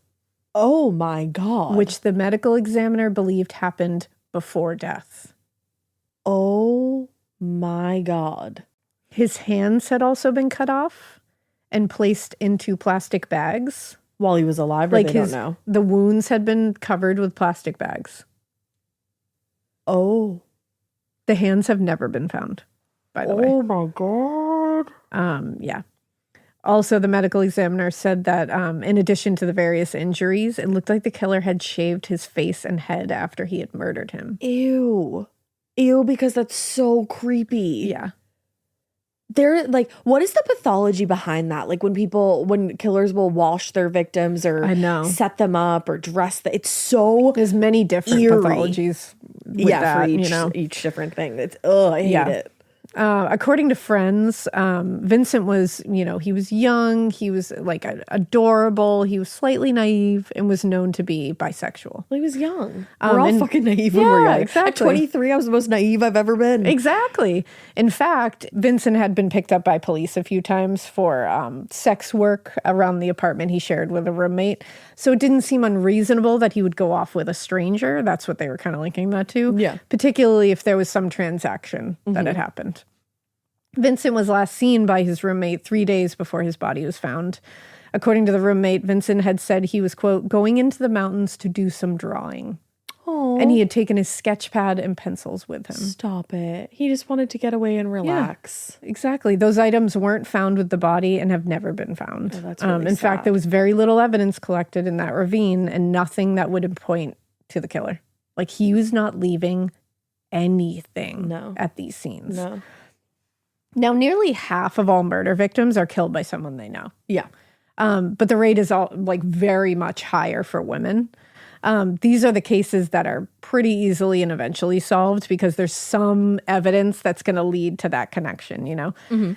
Oh my God. Which the medical examiner believed happened before death. Oh my God. His hands had also been cut off and placed into plastic bags. While he was alive, or Like they don't know? the wounds had been covered with plastic bags. Oh. The hands have never been found, by the way. Oh my God. Yeah. Also, the medical examiner said that in addition to the various injuries, it looked like the killer had shaved his face and head after he had murdered him. Ew. Ew, because that's so creepy. Yeah. There, like, what is the pathology behind that? Like when killers will wash their victims or I know. set them up or dress them. It's so There's many different eerie. pathologies with that, for each, each different thing. It's, I hate it. According to friends, Vincent was, he was young, he was like adorable, he was slightly naive, and was known to be bisexual. Well, he was young. We're all fucking naive when yeah, we're young. exactly. At 23, I was the most naive I've ever been. Exactly. In fact, Vincent had been picked up by police a few times for sex work around the apartment he shared with a roommate. So it didn't seem unreasonable that he would go off with a stranger. That's what they were kind of linking that to. Yeah. Particularly if there was some transaction that had happened. Vincent was last seen by his roommate 3 days before his body was found. According to the roommate, Vincent had said he was, quote, going into the mountains to do some drawing. Aww. And he had taken his sketch pad and pencils with him. Stop it. He just wanted to get away and relax. Yeah, exactly. Those items weren't found with the body and have never been found. Oh, that's really in sad. fact, there was very little evidence collected in that ravine and nothing that would point to the killer. Like, he was not leaving anything at these scenes. No. Now, nearly half of all murder victims are killed by someone they know. Yeah. But the rate is very much higher for women. These are the cases that are pretty easily and eventually solved because there's some evidence that's going to lead to that connection,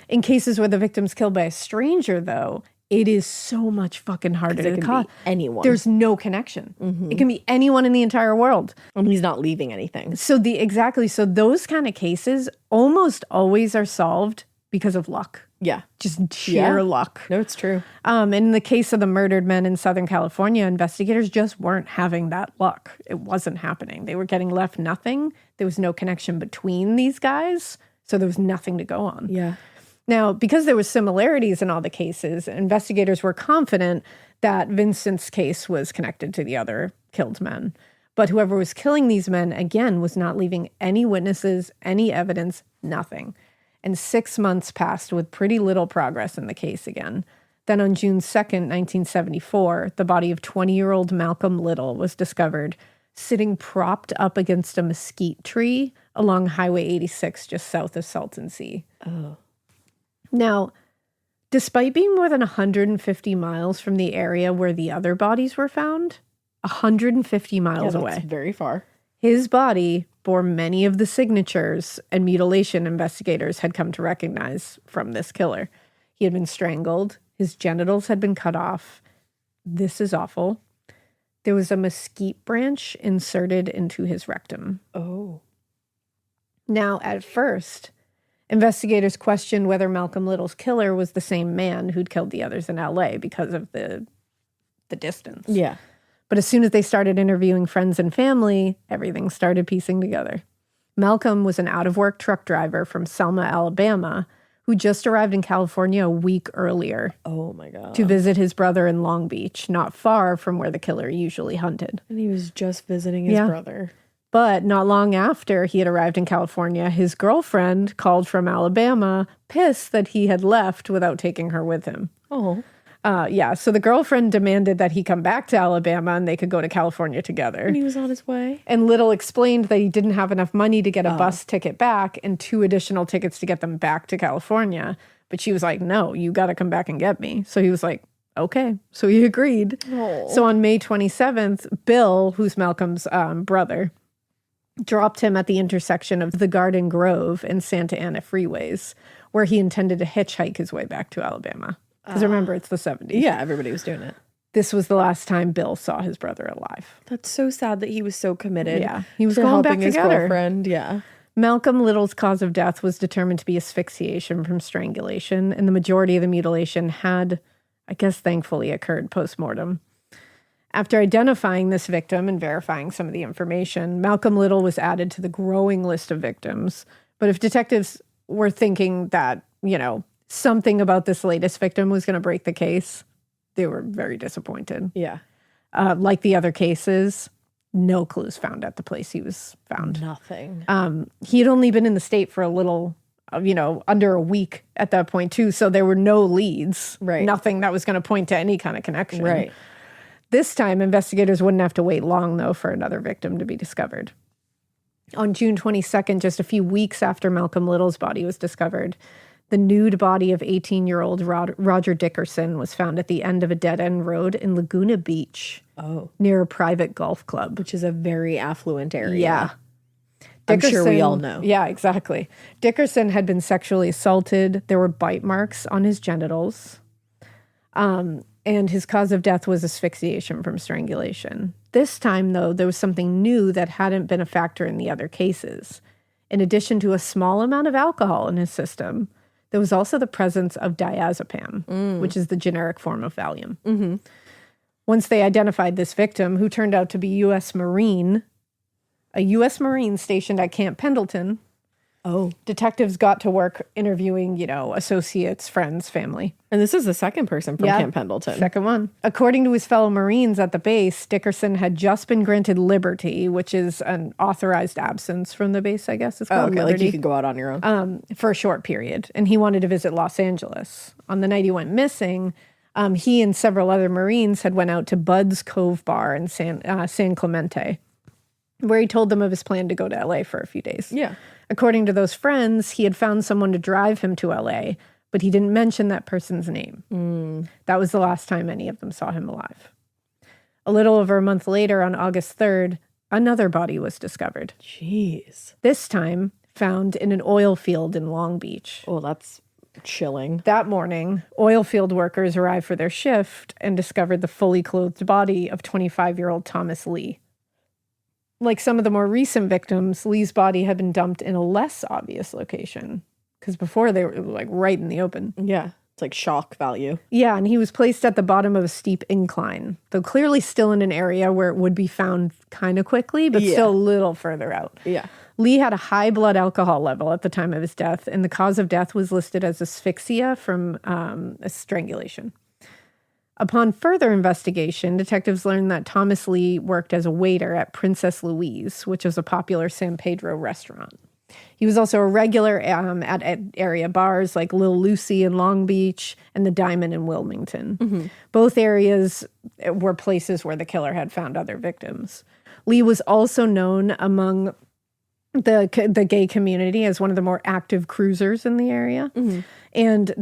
In cases where the victim's killed by a stranger, though, it is so much fucking harder to be anyone. There's no connection. It can be anyone in the entire world. And he's not leaving anything. So so those kind of cases almost always are solved because of luck. Yeah. Just sheer luck. No, it's true. In the case of the murdered men in Southern California, investigators just weren't having that luck. It wasn't happening. They were getting left nothing. There was no connection between these guys, so there was nothing to go on. Yeah. Now, because there were similarities in all the cases, investigators were confident that Vincent's case was connected to the other killed men. But whoever was killing these men, again, was not leaving any witnesses, any evidence, nothing. And 6 months passed with pretty little progress in the case again. Then on June 2nd, 1974, the body of 20-year-old Malcolm Little was discovered sitting propped up against a mesquite tree along Highway 86 just south of Salton Sea. Oh. Now, despite being more than 150 miles from the area where the other bodies were found, 150 miles away. That's very far. His body bore many of the signatures and mutilation investigators had come to recognize from this killer. He had been strangled. His genitals had been cut off. This is awful. There was a mesquite branch inserted into his rectum. Oh. Now, at first, investigators questioned whether Malcolm Little's killer was the same man who'd killed the others in LA because of the distance. Yeah. But as soon as they started interviewing friends and family, everything started piecing together. Malcolm was an out-of-work truck driver from Selma, Alabama, who just arrived in California a week earlier. Oh, my God. To visit his brother in Long Beach, not far from where the killer usually hunted. And he was just visiting his brother. But not long after he had arrived in California, his girlfriend called from Alabama, pissed that he had left without taking her with him. Oh. So the girlfriend demanded that he come back to Alabama and they could go to California together. And he was on his way. And Little explained that he didn't have enough money to get a bus ticket back and 2 additional tickets to get them back to California. But she was like, no, you got to come back and get me. So he was like, okay. So he agreed. Oh. So on May 27th, Bill, who's Malcolm's brother, dropped him at the intersection of the Garden Grove and Santa Ana freeways, where he intended to hitchhike his way back to Alabama. Because remember, it's the 70s. Yeah, everybody was doing it. This was the last time Bill saw his brother alive. That's so sad that he was so committed. Yeah, he was to going back helping his together. girlfriend. Yeah. Malcolm Little's cause of death was determined to be asphyxiation from strangulation, and the majority of the mutilation had, I guess, thankfully occurred post-mortem. After identifying this victim and verifying some of the information, Malcolm Little was added to the growing list of victims. But if detectives were thinking that, something about this latest victim was going to break the case, they were very disappointed. Yeah. Like the other cases, no clues found at the place he was found. Nothing. He had only been in the state for a little, under a week at that point too. So there were no leads. Right. Nothing that was going to point to any kind of connection. Right. This time, investigators wouldn't have to wait long, though, for another victim to be discovered. On June 22nd, just a few weeks after Malcolm Little's body was discovered, the nude body of 18-year-old Roger Dickerson was found at the end of a dead-end road in Laguna Beach. Oh. Near a private golf club. Which is a very affluent area. Yeah. I'm sure we all know. Yeah, exactly. Dickerson had been sexually assaulted. There were bite marks on his genitals. And his cause of death was asphyxiation from strangulation. This time, though, there was something new that hadn't been a factor in the other cases. In addition to a small amount of alcohol in his system, there was also the presence of diazepam, which is the generic form of Valium. Mm-hmm. Once they identified this victim, who turned out to be a U.S. Marine stationed at Camp Pendleton, detectives got to work interviewing, associates, friends, family. And this is the second person from Camp Pendleton. Second one. According to his fellow Marines at the base, Dickerson had just been granted liberty, which is an authorized absence from the base, I guess it's called. Okay, liberty. like you could go out on your own. For a short period. And he wanted to visit Los Angeles. On the night he went missing, he and several other Marines had went out to Bud's Cove Bar in San Clemente, where he told them of his plan to go to LA for a few days. Yeah. According to those friends, he had found someone to drive him to LA, but he didn't mention that person's name. That was the last time any of them saw him alive. A little over a month later, on August 3rd, another body was discovered. Jeez. This time, found in an oil field in Long Beach. Oh, that's chilling. That morning, oil field workers arrived for their shift and discovered the fully clothed body of 25-year-old Thomas Lee. Like some of the more recent victims, Lee's body had been dumped in a less obvious location. Because before they were like right in the open. Yeah. It's like shock value. Yeah, and he was placed at the bottom of a steep incline, though clearly still in an area where it would be found kind of quickly, but still a little further out. Yeah. Lee had a high blood alcohol level at the time of his death, and the cause of death was listed as asphyxia from strangulation. Upon further investigation, detectives learned that Thomas Lee worked as a waiter at Princess Louise, which was a popular San Pedro restaurant. He was also a regular at area bars like Lil Lucy in Long Beach and the Diamond in Wilmington. Mm-hmm. Both areas were places where the killer had found other victims. Lee was also known among the gay community as one of the more active cruisers in the area. Mm-hmm. And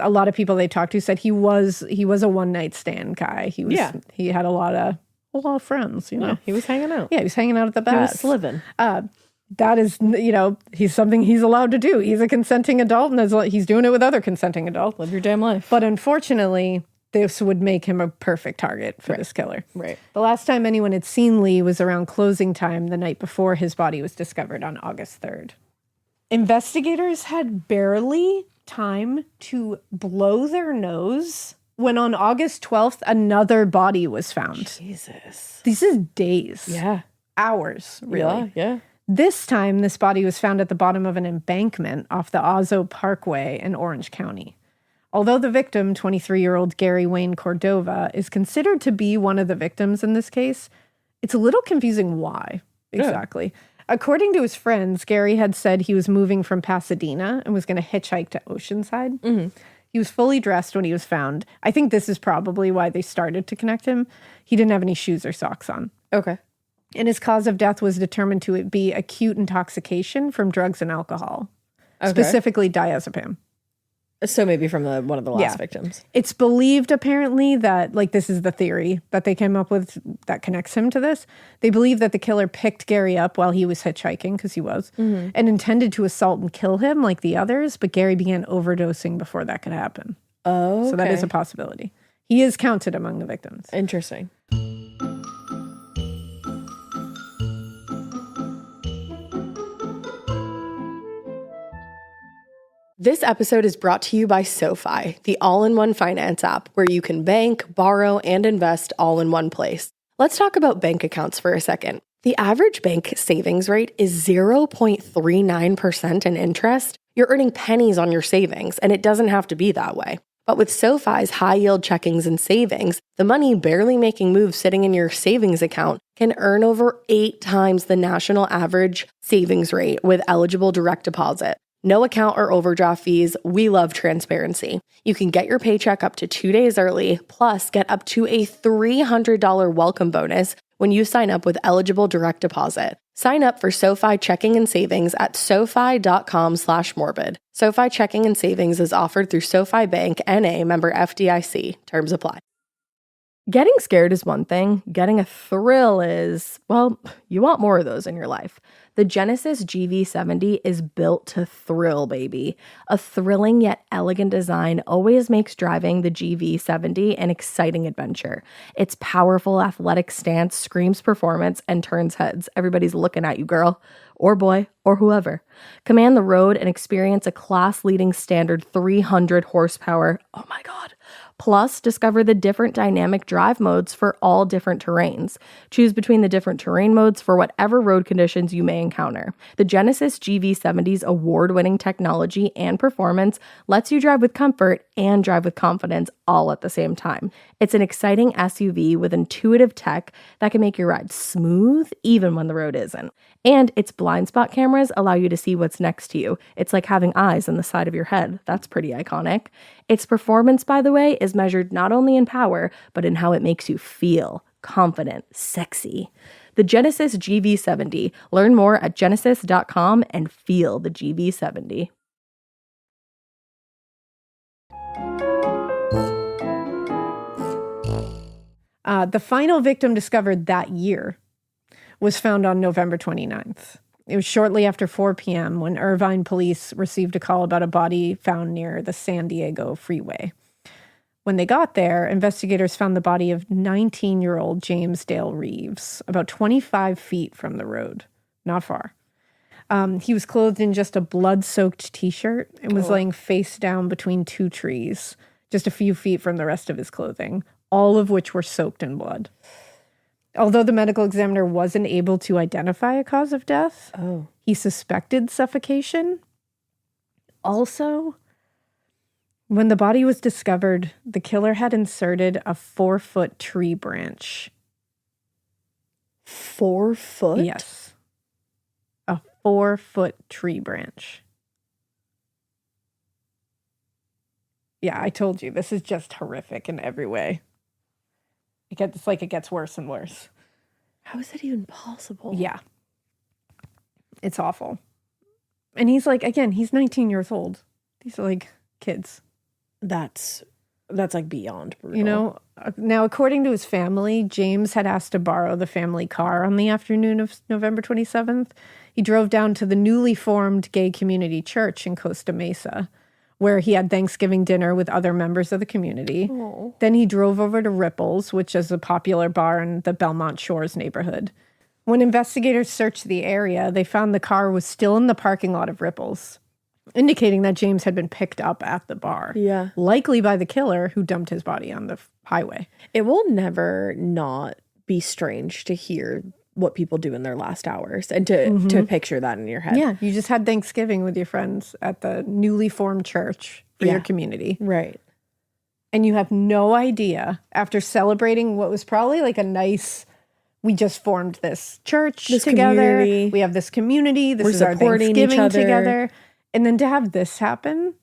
a lot of people they talked to said he was a one-night stand guy. He had a lot of friends, Yeah, he was hanging out. Yeah, he was hanging out at the bars. He was sliving. that is, he's something he's allowed to do. He's a consenting adult, and he's doing it with other consenting adults. Live your damn life. But unfortunately, this would make him a perfect target for this killer. Right. The last time anyone had seen Lee was around closing time the night before his body was discovered on August 3rd. Investigators had barely time to blow their nose when on August 12th, another body was found. Jesus. This is days. Yeah. Hours, really. Yeah. This time, this body was found at the bottom of an embankment off the Ozo Parkway in Orange County. Although the victim, 23-year-old Gary Wayne Cordova, is considered to be one of the victims in this case, it's a little confusing why exactly. Yeah. According to his friends, Gary had said he was moving from Pasadena and was going to hitchhike to Oceanside. Mm-hmm. He was fully dressed when he was found. I think this is probably why they started to connect him. He didn't have any shoes or socks on. Okay. And his cause of death was determined to be acute intoxication from drugs and alcohol, specifically diazepam. So maybe from one of the last victims. It's believed apparently that, this is the theory that they came up with that connects him to this. They believe that the killer picked Gary up while he was hitchhiking, because he was, and intended to assault and kill him like the others, but Gary began overdosing before that could happen. Oh, okay. So that is a possibility. He is counted among the victims. Interesting. This episode is brought to you by SoFi, the all-in-one finance app where you can bank, borrow, and invest all in one place. Let's talk about bank accounts for a second. The average bank savings rate is 0.39% in interest. You're earning pennies on your savings, and it doesn't have to be that way. But with SoFi's high-yield checkings and savings, the money barely making moves sitting in your savings account can earn over 8 times the national average savings rate with eligible direct deposit. No account or overdraft fees. We love transparency. You can get your paycheck up to 2 days early, plus get up to a $300 welcome bonus when you sign up with eligible direct deposit. Sign up for SoFi checking and savings at SoFi.com/morbid. SoFi checking and savings is offered through SoFi Bank, N.A., member FDIC. Terms apply. Getting scared is one thing. Getting a thrill is, you want more of those in your life. The Genesis GV70 is built to thrill, baby. A thrilling yet elegant design always makes driving the GV70 an exciting adventure. Its powerful athletic stance screams performance and turns heads. Everybody's looking at you, girl, or boy, or whoever. Command the road and experience a class-leading standard 300 horsepower. Oh my God. Plus, discover the different dynamic drive modes for all different terrains. Choose between the different terrain modes for whatever road conditions you may encounter. The Genesis GV70's award-winning technology and performance lets you drive with comfort and drive with confidence all at the same time. It's an exciting SUV with intuitive tech that can make your ride smooth even when the road isn't. And its blind spot cameras allow you to see what's next to you. It's like having eyes on the side of your head. That's pretty iconic. Its performance, by the way, is measured not only in power, but in how it makes you feel confident, sexy. The Genesis GV70. Learn more at genesis.com and feel the GV70. The final victim discovered that year was found on November 29th. It was shortly after 4 p.m. when Irvine police received a call about a body found near the San Diego freeway. When they got there, investigators found the body of 19-year-old James Dale Reeves, about 25 feet from the road. Not far. He was clothed in just a blood-soaked T-shirt and was laying face down between 2 trees, just a few feet from the rest of his clothing, all of which were soaked in blood. Although the medical examiner wasn't able to identify a cause of death, he suspected suffocation. Also, when the body was discovered, the killer had inserted a 4-foot tree branch. 4 foot? Yes. A 4-foot tree branch. Yeah, I told you, this is just horrific in every way. It's like it gets worse and worse. How is that even possible? Yeah. It's awful. And he's he's 19 years old. These are kids. That's like beyond brutal. Now, according to his family, James had asked to borrow the family car on the afternoon of November 27th. He drove down to the newly formed gay community church in Costa Mesa, where he had Thanksgiving dinner with other members of the community. Oh. Then he drove over to Ripple's, which is a popular bar in the Belmont Shores neighborhood. When investigators searched the area, they found the car was still in the parking lot of Ripple's, indicating that James had been picked up at the bar. Yeah. Likely by the killer who dumped his body on the highway. It will never not be strange to hear what people do in their last hours and to picture that in your head. Yeah, you just had Thanksgiving with your friends at the newly formed church for your community. Right. And you have no idea, after celebrating what was probably like a nice, we just formed this church together. Community. We have this community. This We're is our supporting Thanksgiving each other. together. And then to have this happen.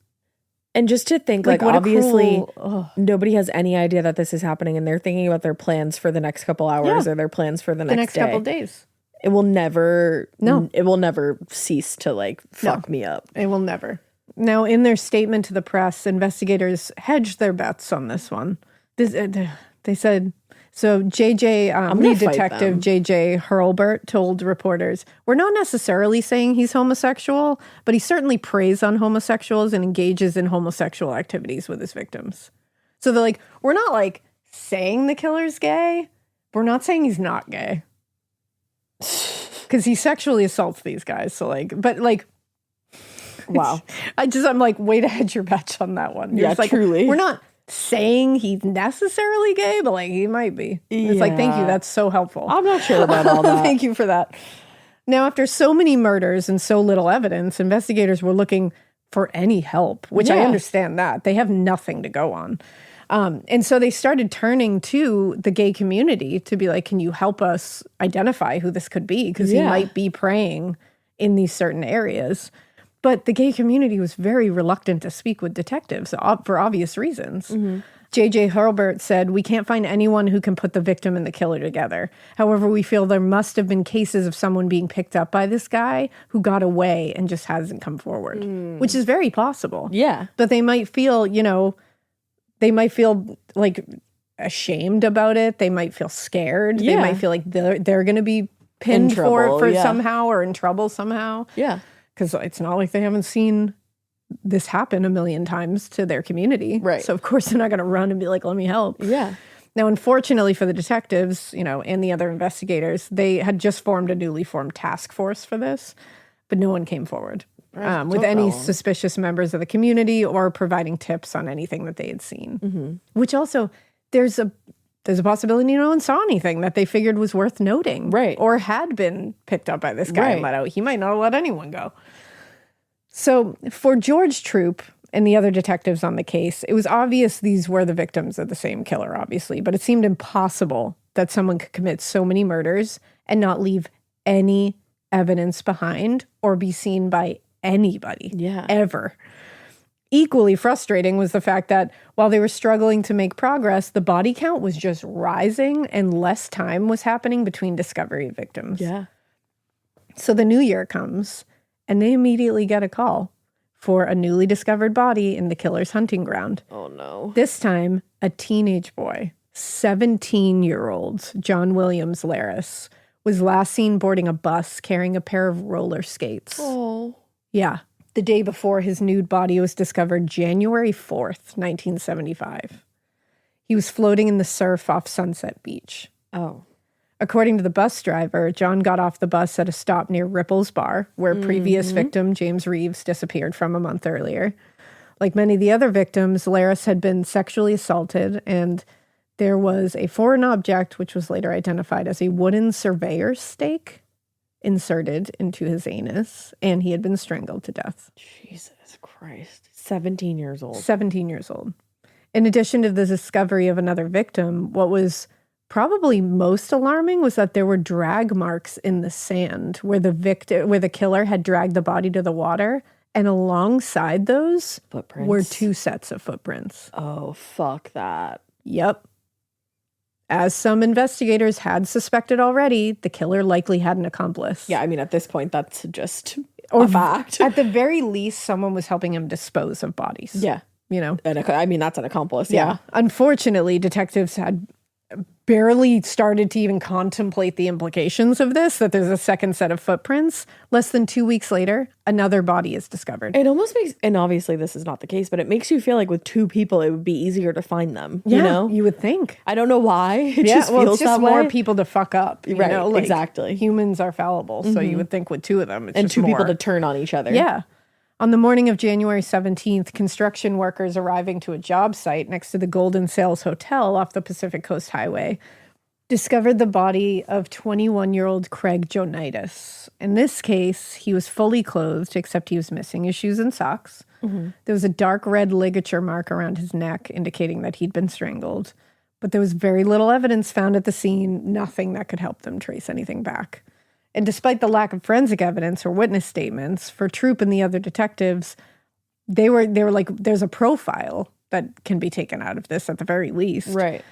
And just to think, like what a obviously, cruel- nobody has any idea that this is happening, and they're thinking about their plans for the next couple hours or their plans for the next day. couple days. It will never, No. it will never cease to like fuck me up. It will never. Now, in their statement to the press, investigators hedged their bets on this one. They said, so lead fight detective them. JJ Hurlbert told reporters, we're not necessarily saying he's homosexual, but he certainly preys on homosexuals and engages in homosexual activities with his victims. So they're like, we're not like saying the killer's gay. We're not saying he's not gay. Because he sexually assaults these guys. So wow. I'm like, way to hedge your bets on that one. You're Yeah, just like, truly. We're not saying he's necessarily gay, but like he might be. It's like, thank you. That's so helpful. I'm not sure about all that. Thank you for that. Now, after so many murders and so little evidence, investigators were looking for any help, which I understand that. They have nothing to go on. And so they started turning to the gay community to be like, can you help us identify who this could be? Because he might be preying in these certain areas. But the gay community was very reluctant to speak with detectives for obvious reasons. JJ Hurlbert said, we can't find anyone who can put the victim and the killer together. However, we feel there must have been cases of someone being picked up by this guy who got away and just hasn't come forward, which is very possible. Yeah. But they might feel, like ashamed about it. They might feel scared. They might feel like they're going to be pinned trouble, for somehow or in trouble somehow. Yeah. Because it's not like they haven't seen this happen a million times to their community. Right. So, of course, they're not going to run and be like, let me help. Yeah. Now, unfortunately for the detectives, and the other investigators, they had just formed a newly formed task force for this, but no one came forward with any suspicious members of the community or providing tips on anything that they had seen. Which also, there's a possibility no one saw anything that they figured was worth noting. Right. Or had been picked up by this guy and let out. He might not have let anyone go. So for George Troop and the other detectives on the case, it was obvious these were the victims of the same killer, obviously, but it seemed impossible that someone could commit so many murders and not leave any evidence behind or be seen by anybody. Ever. Equally frustrating was the fact that while they were struggling to make progress, the body count was just rising and less time was happening between discovery of victims. Yeah. So the new year comes and they immediately get a call for a newly discovered body in the killer's hunting ground. Oh, no. This time, a teenage boy, 17-year-old John Williams Laris, was last seen boarding a bus carrying a pair of roller skates. Oh. Yeah. The day before his nude body was discovered, January 4th, 1975. He was floating in the surf off Sunset Beach. Oh. According to the bus driver, John got off the bus at a stop near Ripple's Bar, where previous victim James Reeves disappeared from a month earlier. Like many of the other victims, Laris had been sexually assaulted, and there was a foreign object, which was later identified as a wooden surveyor's stake, inserted into his anus, and he had been strangled to death. Jesus Christ. 17 years old. 17 years old. In addition to the discovery of another victim, what was probably most alarming was that there were drag marks in the sand where the killer had dragged the body to the water, and alongside those Footprints. were 2 sets of footprints. Oh, fuck that. Yep. As some investigators had suspected already, the killer likely had an accomplice. Yeah, I mean, at this point, that's just a fact. At the very least, someone was helping him dispose of bodies. Yeah. I mean, that's an accomplice. Yeah. Unfortunately, detectives had barely started to even contemplate the implications of this, that there's a second set of footprints. Less than 2 weeks later, another body is discovered. It almost makes, and obviously this is not the case, but it makes you feel like with two people, it would be easier to find them. Yeah, you would think. I don't know why. It It's feels just that more way. people to fuck up. Right, Like, exactly. Humans are fallible, so you would think with two of them, it's And just two people more. to turn on each other. Yeah. On the morning of January 17th, construction workers arriving to a job site next to the Golden Sails Hotel off the Pacific Coast Highway discovered the body of 21-year-old Craig Jonitis. In this case, he was fully clothed, except he was missing his shoes and socks. There was a dark red ligature mark around his neck, indicating that he'd been strangled. But there was very little evidence found at the scene, nothing that could help them trace anything back. And despite the lack of forensic evidence or witness statements, for Troop and the other detectives, they were like, there's a profile that can be taken out of this at the very least. Right.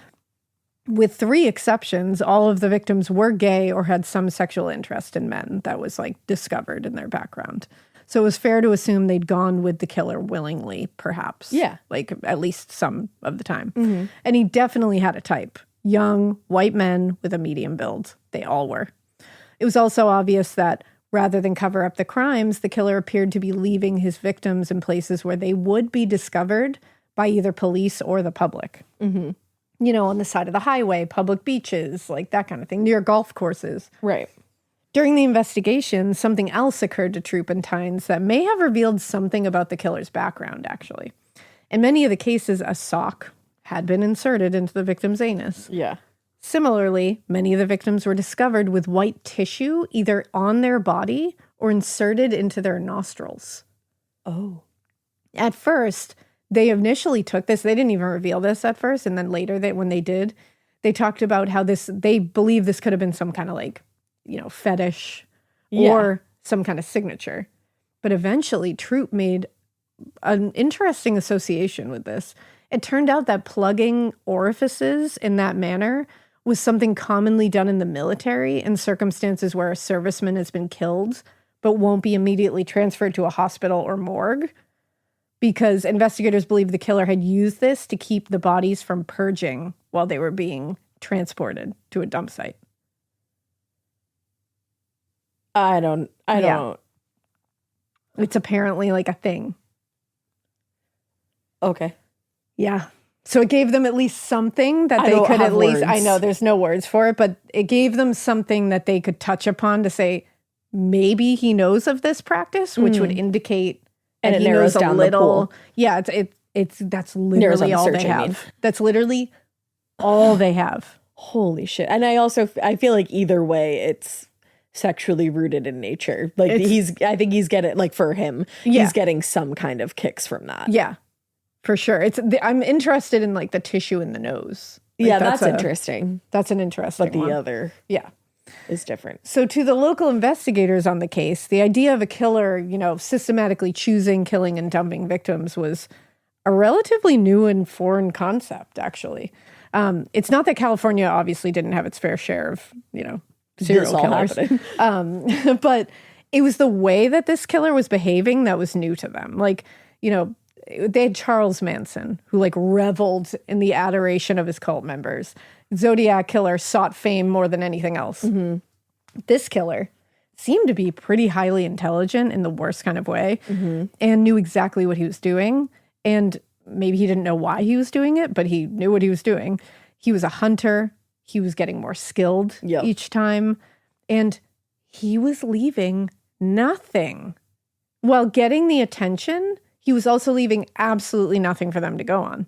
With 3 exceptions, all of the victims were gay or had some sexual interest in men that was like discovered in their background. So it was fair to assume they'd gone with the killer willingly, perhaps. Yeah. Like at least some of the time. And he definitely had a type. Young, white men with a medium build. They all were. It was also obvious that rather than cover up the crimes, the killer appeared to be leaving his victims in places where they would be discovered by either police or the public. On the side of the highway, public beaches, like that kind of thing, near golf courses. Right. During the investigation, something else occurred to Troop and Tynes that may have revealed something about the killer's background, actually. In many of the cases, a sock had been inserted into the victim's anus. Yeah. Similarly, many of the victims were discovered with white tissue either on their body or inserted into their nostrils. Oh. At first, they initially took this, they didn't even reveal this at first, and then later, when they did, they talked about how they believe this could have been some kind of like, fetish or some kind of signature. But eventually, Troop made an interesting association with this. It turned out that plugging orifices in that manner was something commonly done in the military in circumstances where a serviceman has been killed but won't be immediately transferred to a hospital or morgue, because investigators believe the killer had used this to keep the bodies from purging while they were being transported to a dump site. I don't. It's apparently like a thing. Okay. Yeah. So it gave them at least something that they could at least, I know there's no words for it, but it gave them something that they could touch upon to say, maybe he knows of this practice, which would indicate and that it he narrows knows down a the little. pool. Yeah, that's literally all they have. That's literally all they have. Holy shit. And I feel like either way, it's sexually rooted in nature. Like I think he's getting, like for him, he's getting some kind of kicks from that. Yeah, for sure. I'm interested in like the tissue in the nose. Like, yeah, that's interesting. That's an interesting But the one. other is different. So to the local investigators on the case, the idea of a killer, systematically choosing, killing, and dumping victims was a relatively new and foreign concept, actually. It's not that California obviously didn't have its fair share of, serial killers. But it was the way that this killer was behaving that was new to them. Like, they had Charles Manson, who like reveled in the adoration of his cult members. Zodiac Killer sought fame more than anything else. This killer seemed to be pretty highly intelligent in the worst kind of way and knew exactly what he was doing. And maybe he didn't know why he was doing it, but he knew what he was doing. He was a hunter. He was getting more skilled each time. And he was leaving nothing. While getting the attention, he was also leaving absolutely nothing for them to go on.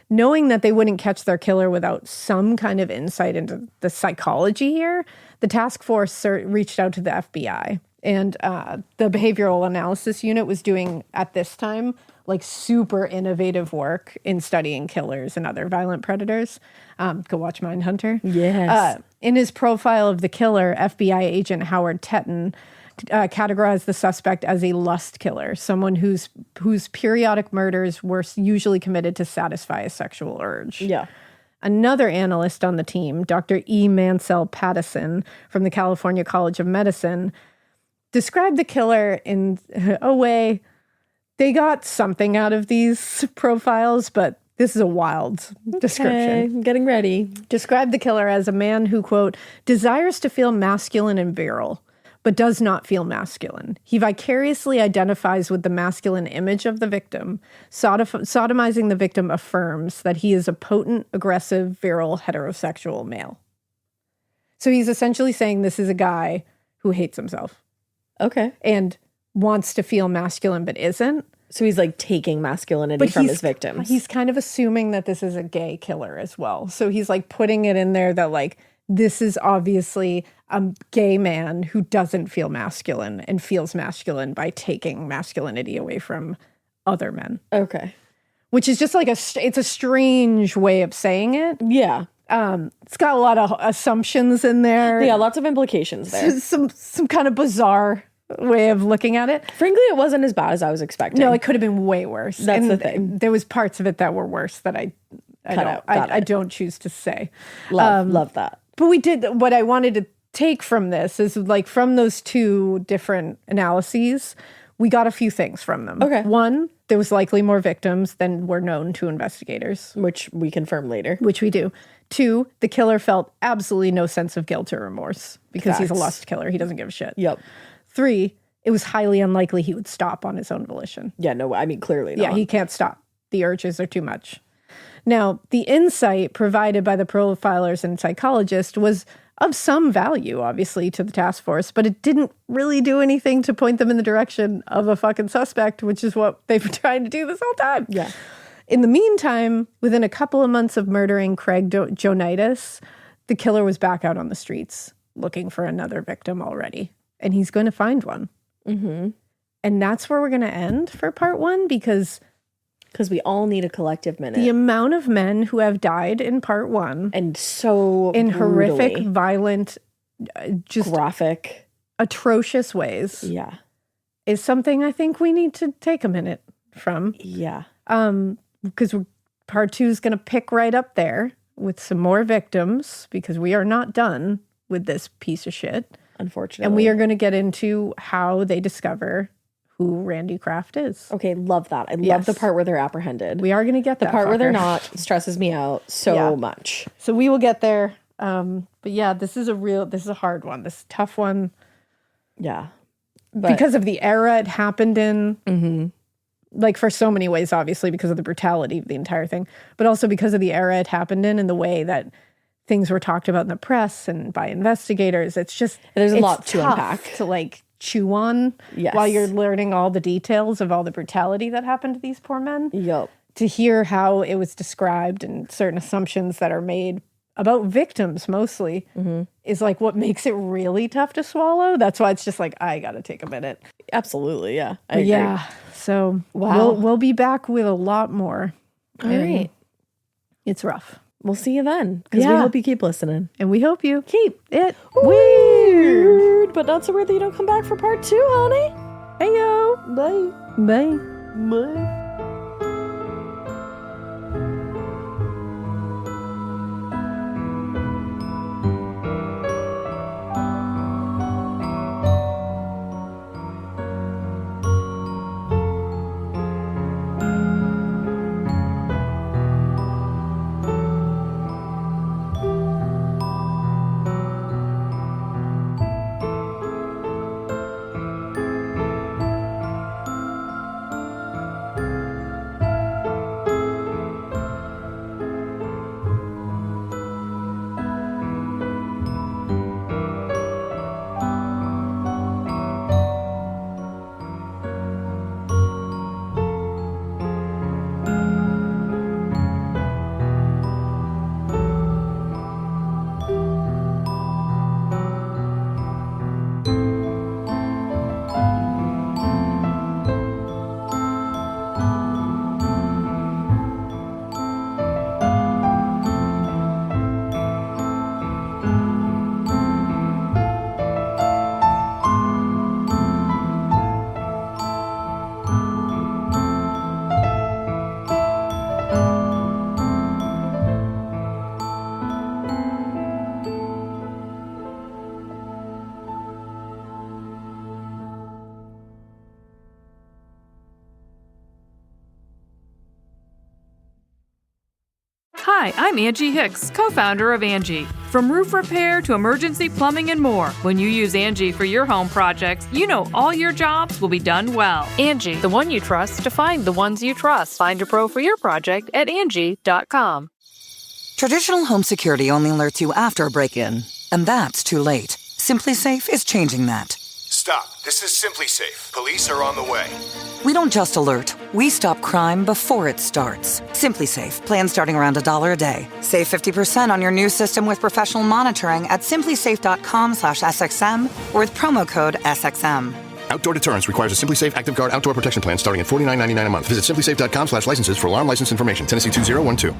Knowing that they wouldn't catch their killer without some kind of insight into the psychology here, the task force reached out to the FBI. And the behavioral analysis unit was doing, at this time, like super innovative work in studying killers and other violent predators. Go watch Mindhunter. Yes. In his profile of the killer, FBI agent Howard Tetton categorized the suspect as a lust killer, someone whose periodic murders were usually committed to satisfy a sexual urge. Yeah. Another analyst on the team, Dr. E. Mansell Pattison from the California College of Medicine, described the killer in a way They got something out of these profiles, but this is a wild description. I'm getting ready. Described the killer as a man who, quote, desires to feel masculine and virile, but does not feel masculine. He vicariously identifies with the masculine image of the victim. Sodomizing the victim affirms that he is a potent, aggressive, virile, heterosexual male. So he's essentially saying this is a guy who hates himself. Okay. And wants to feel masculine but isn't. So he's like taking masculinity from his victims. He's kind of assuming that this is a gay killer as well. So he's like putting it in there that like this is obviously a gay man who doesn't feel masculine and feels masculine by taking masculinity away from other men. Okay. Which is just like it's a strange way of saying it. Yeah. It's got a lot of assumptions in there. Yeah, lots of implications there. Some kind of bizarre way of looking at it. Frankly, it wasn't as bad as I was expecting. No, it could have been way worse. That's the thing. There was parts of it that were worse that I don't choose to say. Love that. But we did, what I wanted to take from this is like from those two different analyses, we got a few things from them. Okay. One, there was likely more victims than were known to investigators. Which we confirm later. Which we do. Two, the killer felt absolutely no sense of guilt or remorse because he's a lust killer. He doesn't give a shit. Yep. Three, it was highly unlikely he would stop on his own volition. Yeah, no, I mean, clearly not. Yeah, he can't stop. The urges are too much. Now, the insight provided by the profilers and psychologists was of some value, obviously, to the task force, but it didn't really do anything to point them in the direction of a fucking suspect, which is what they've been trying to do this whole time. Yeah. In the meantime, within a couple of months of murdering Craig Jonitis, the killer was back out on the streets looking for another victim already. And he's going to find one. Mm-hmm. And that's where we're going to end for part one because we all need a collective minute. The amount of men who have died in part one. And so in brutally. horrific, violent, just graphic, atrocious ways. Yeah. Is something I think we need to take a minute from. Yeah. Because part two is going to pick right up there with some more victims because we are not done with this piece of shit. Unfortunately. And we are going to get into how they discover who Randy Kraft is. Okay, love that. I love the part where they're apprehended. We are going to get the that part fucker. where they're not stresses me out so much. So we will get there. But yeah, this is a hard one. This is a tough one. Yeah. Because of the era it happened in. Mm-hmm. Like for so many ways, obviously, because of the brutality of the entire thing, but also because of the era it happened in and the way that things were talked about in the press and by investigators. It's just, there's a lot to unpack. To like chew on while you're learning all the details of all the brutality that happened to these poor men. Yep. To hear how it was described and certain assumptions that are made about victims mostly is like what makes it really tough to swallow. That's why it's just like, I got to take a minute. Absolutely. Yeah. I agree. Yeah. So we'll be back with a lot more. All right. It's rough. We'll see you then. Because we hope you keep listening. And we hope you keep it weird. But not so weird that you don't come back for part 2, honey. Hey, yo. Bye. Bye. Bye. Hi, I'm Angie Hicks, co-founder of Angie. From roof repair to emergency plumbing and more, when you use Angie for your home projects, you know all your jobs will be done well. Angie, the one you trust to find the ones you trust. Find a pro for your project at Angie.com. Traditional home security only alerts you after a break-in, and that's too late. SimpliSafe is changing that. Stop. This is SimpliSafe. Police are on the way. We don't just alert, we stop crime before it starts. SimpliSafe, plan starting around $1 a day. Save 50% on your new system with professional monitoring at simplisafe.com/SXM or with promo code SXM. Outdoor deterrence requires a SimpliSafe Active Guard outdoor protection plan starting at $49.99 a month. Visit simplisafe.com/licenses for alarm license information. Tennessee 2012.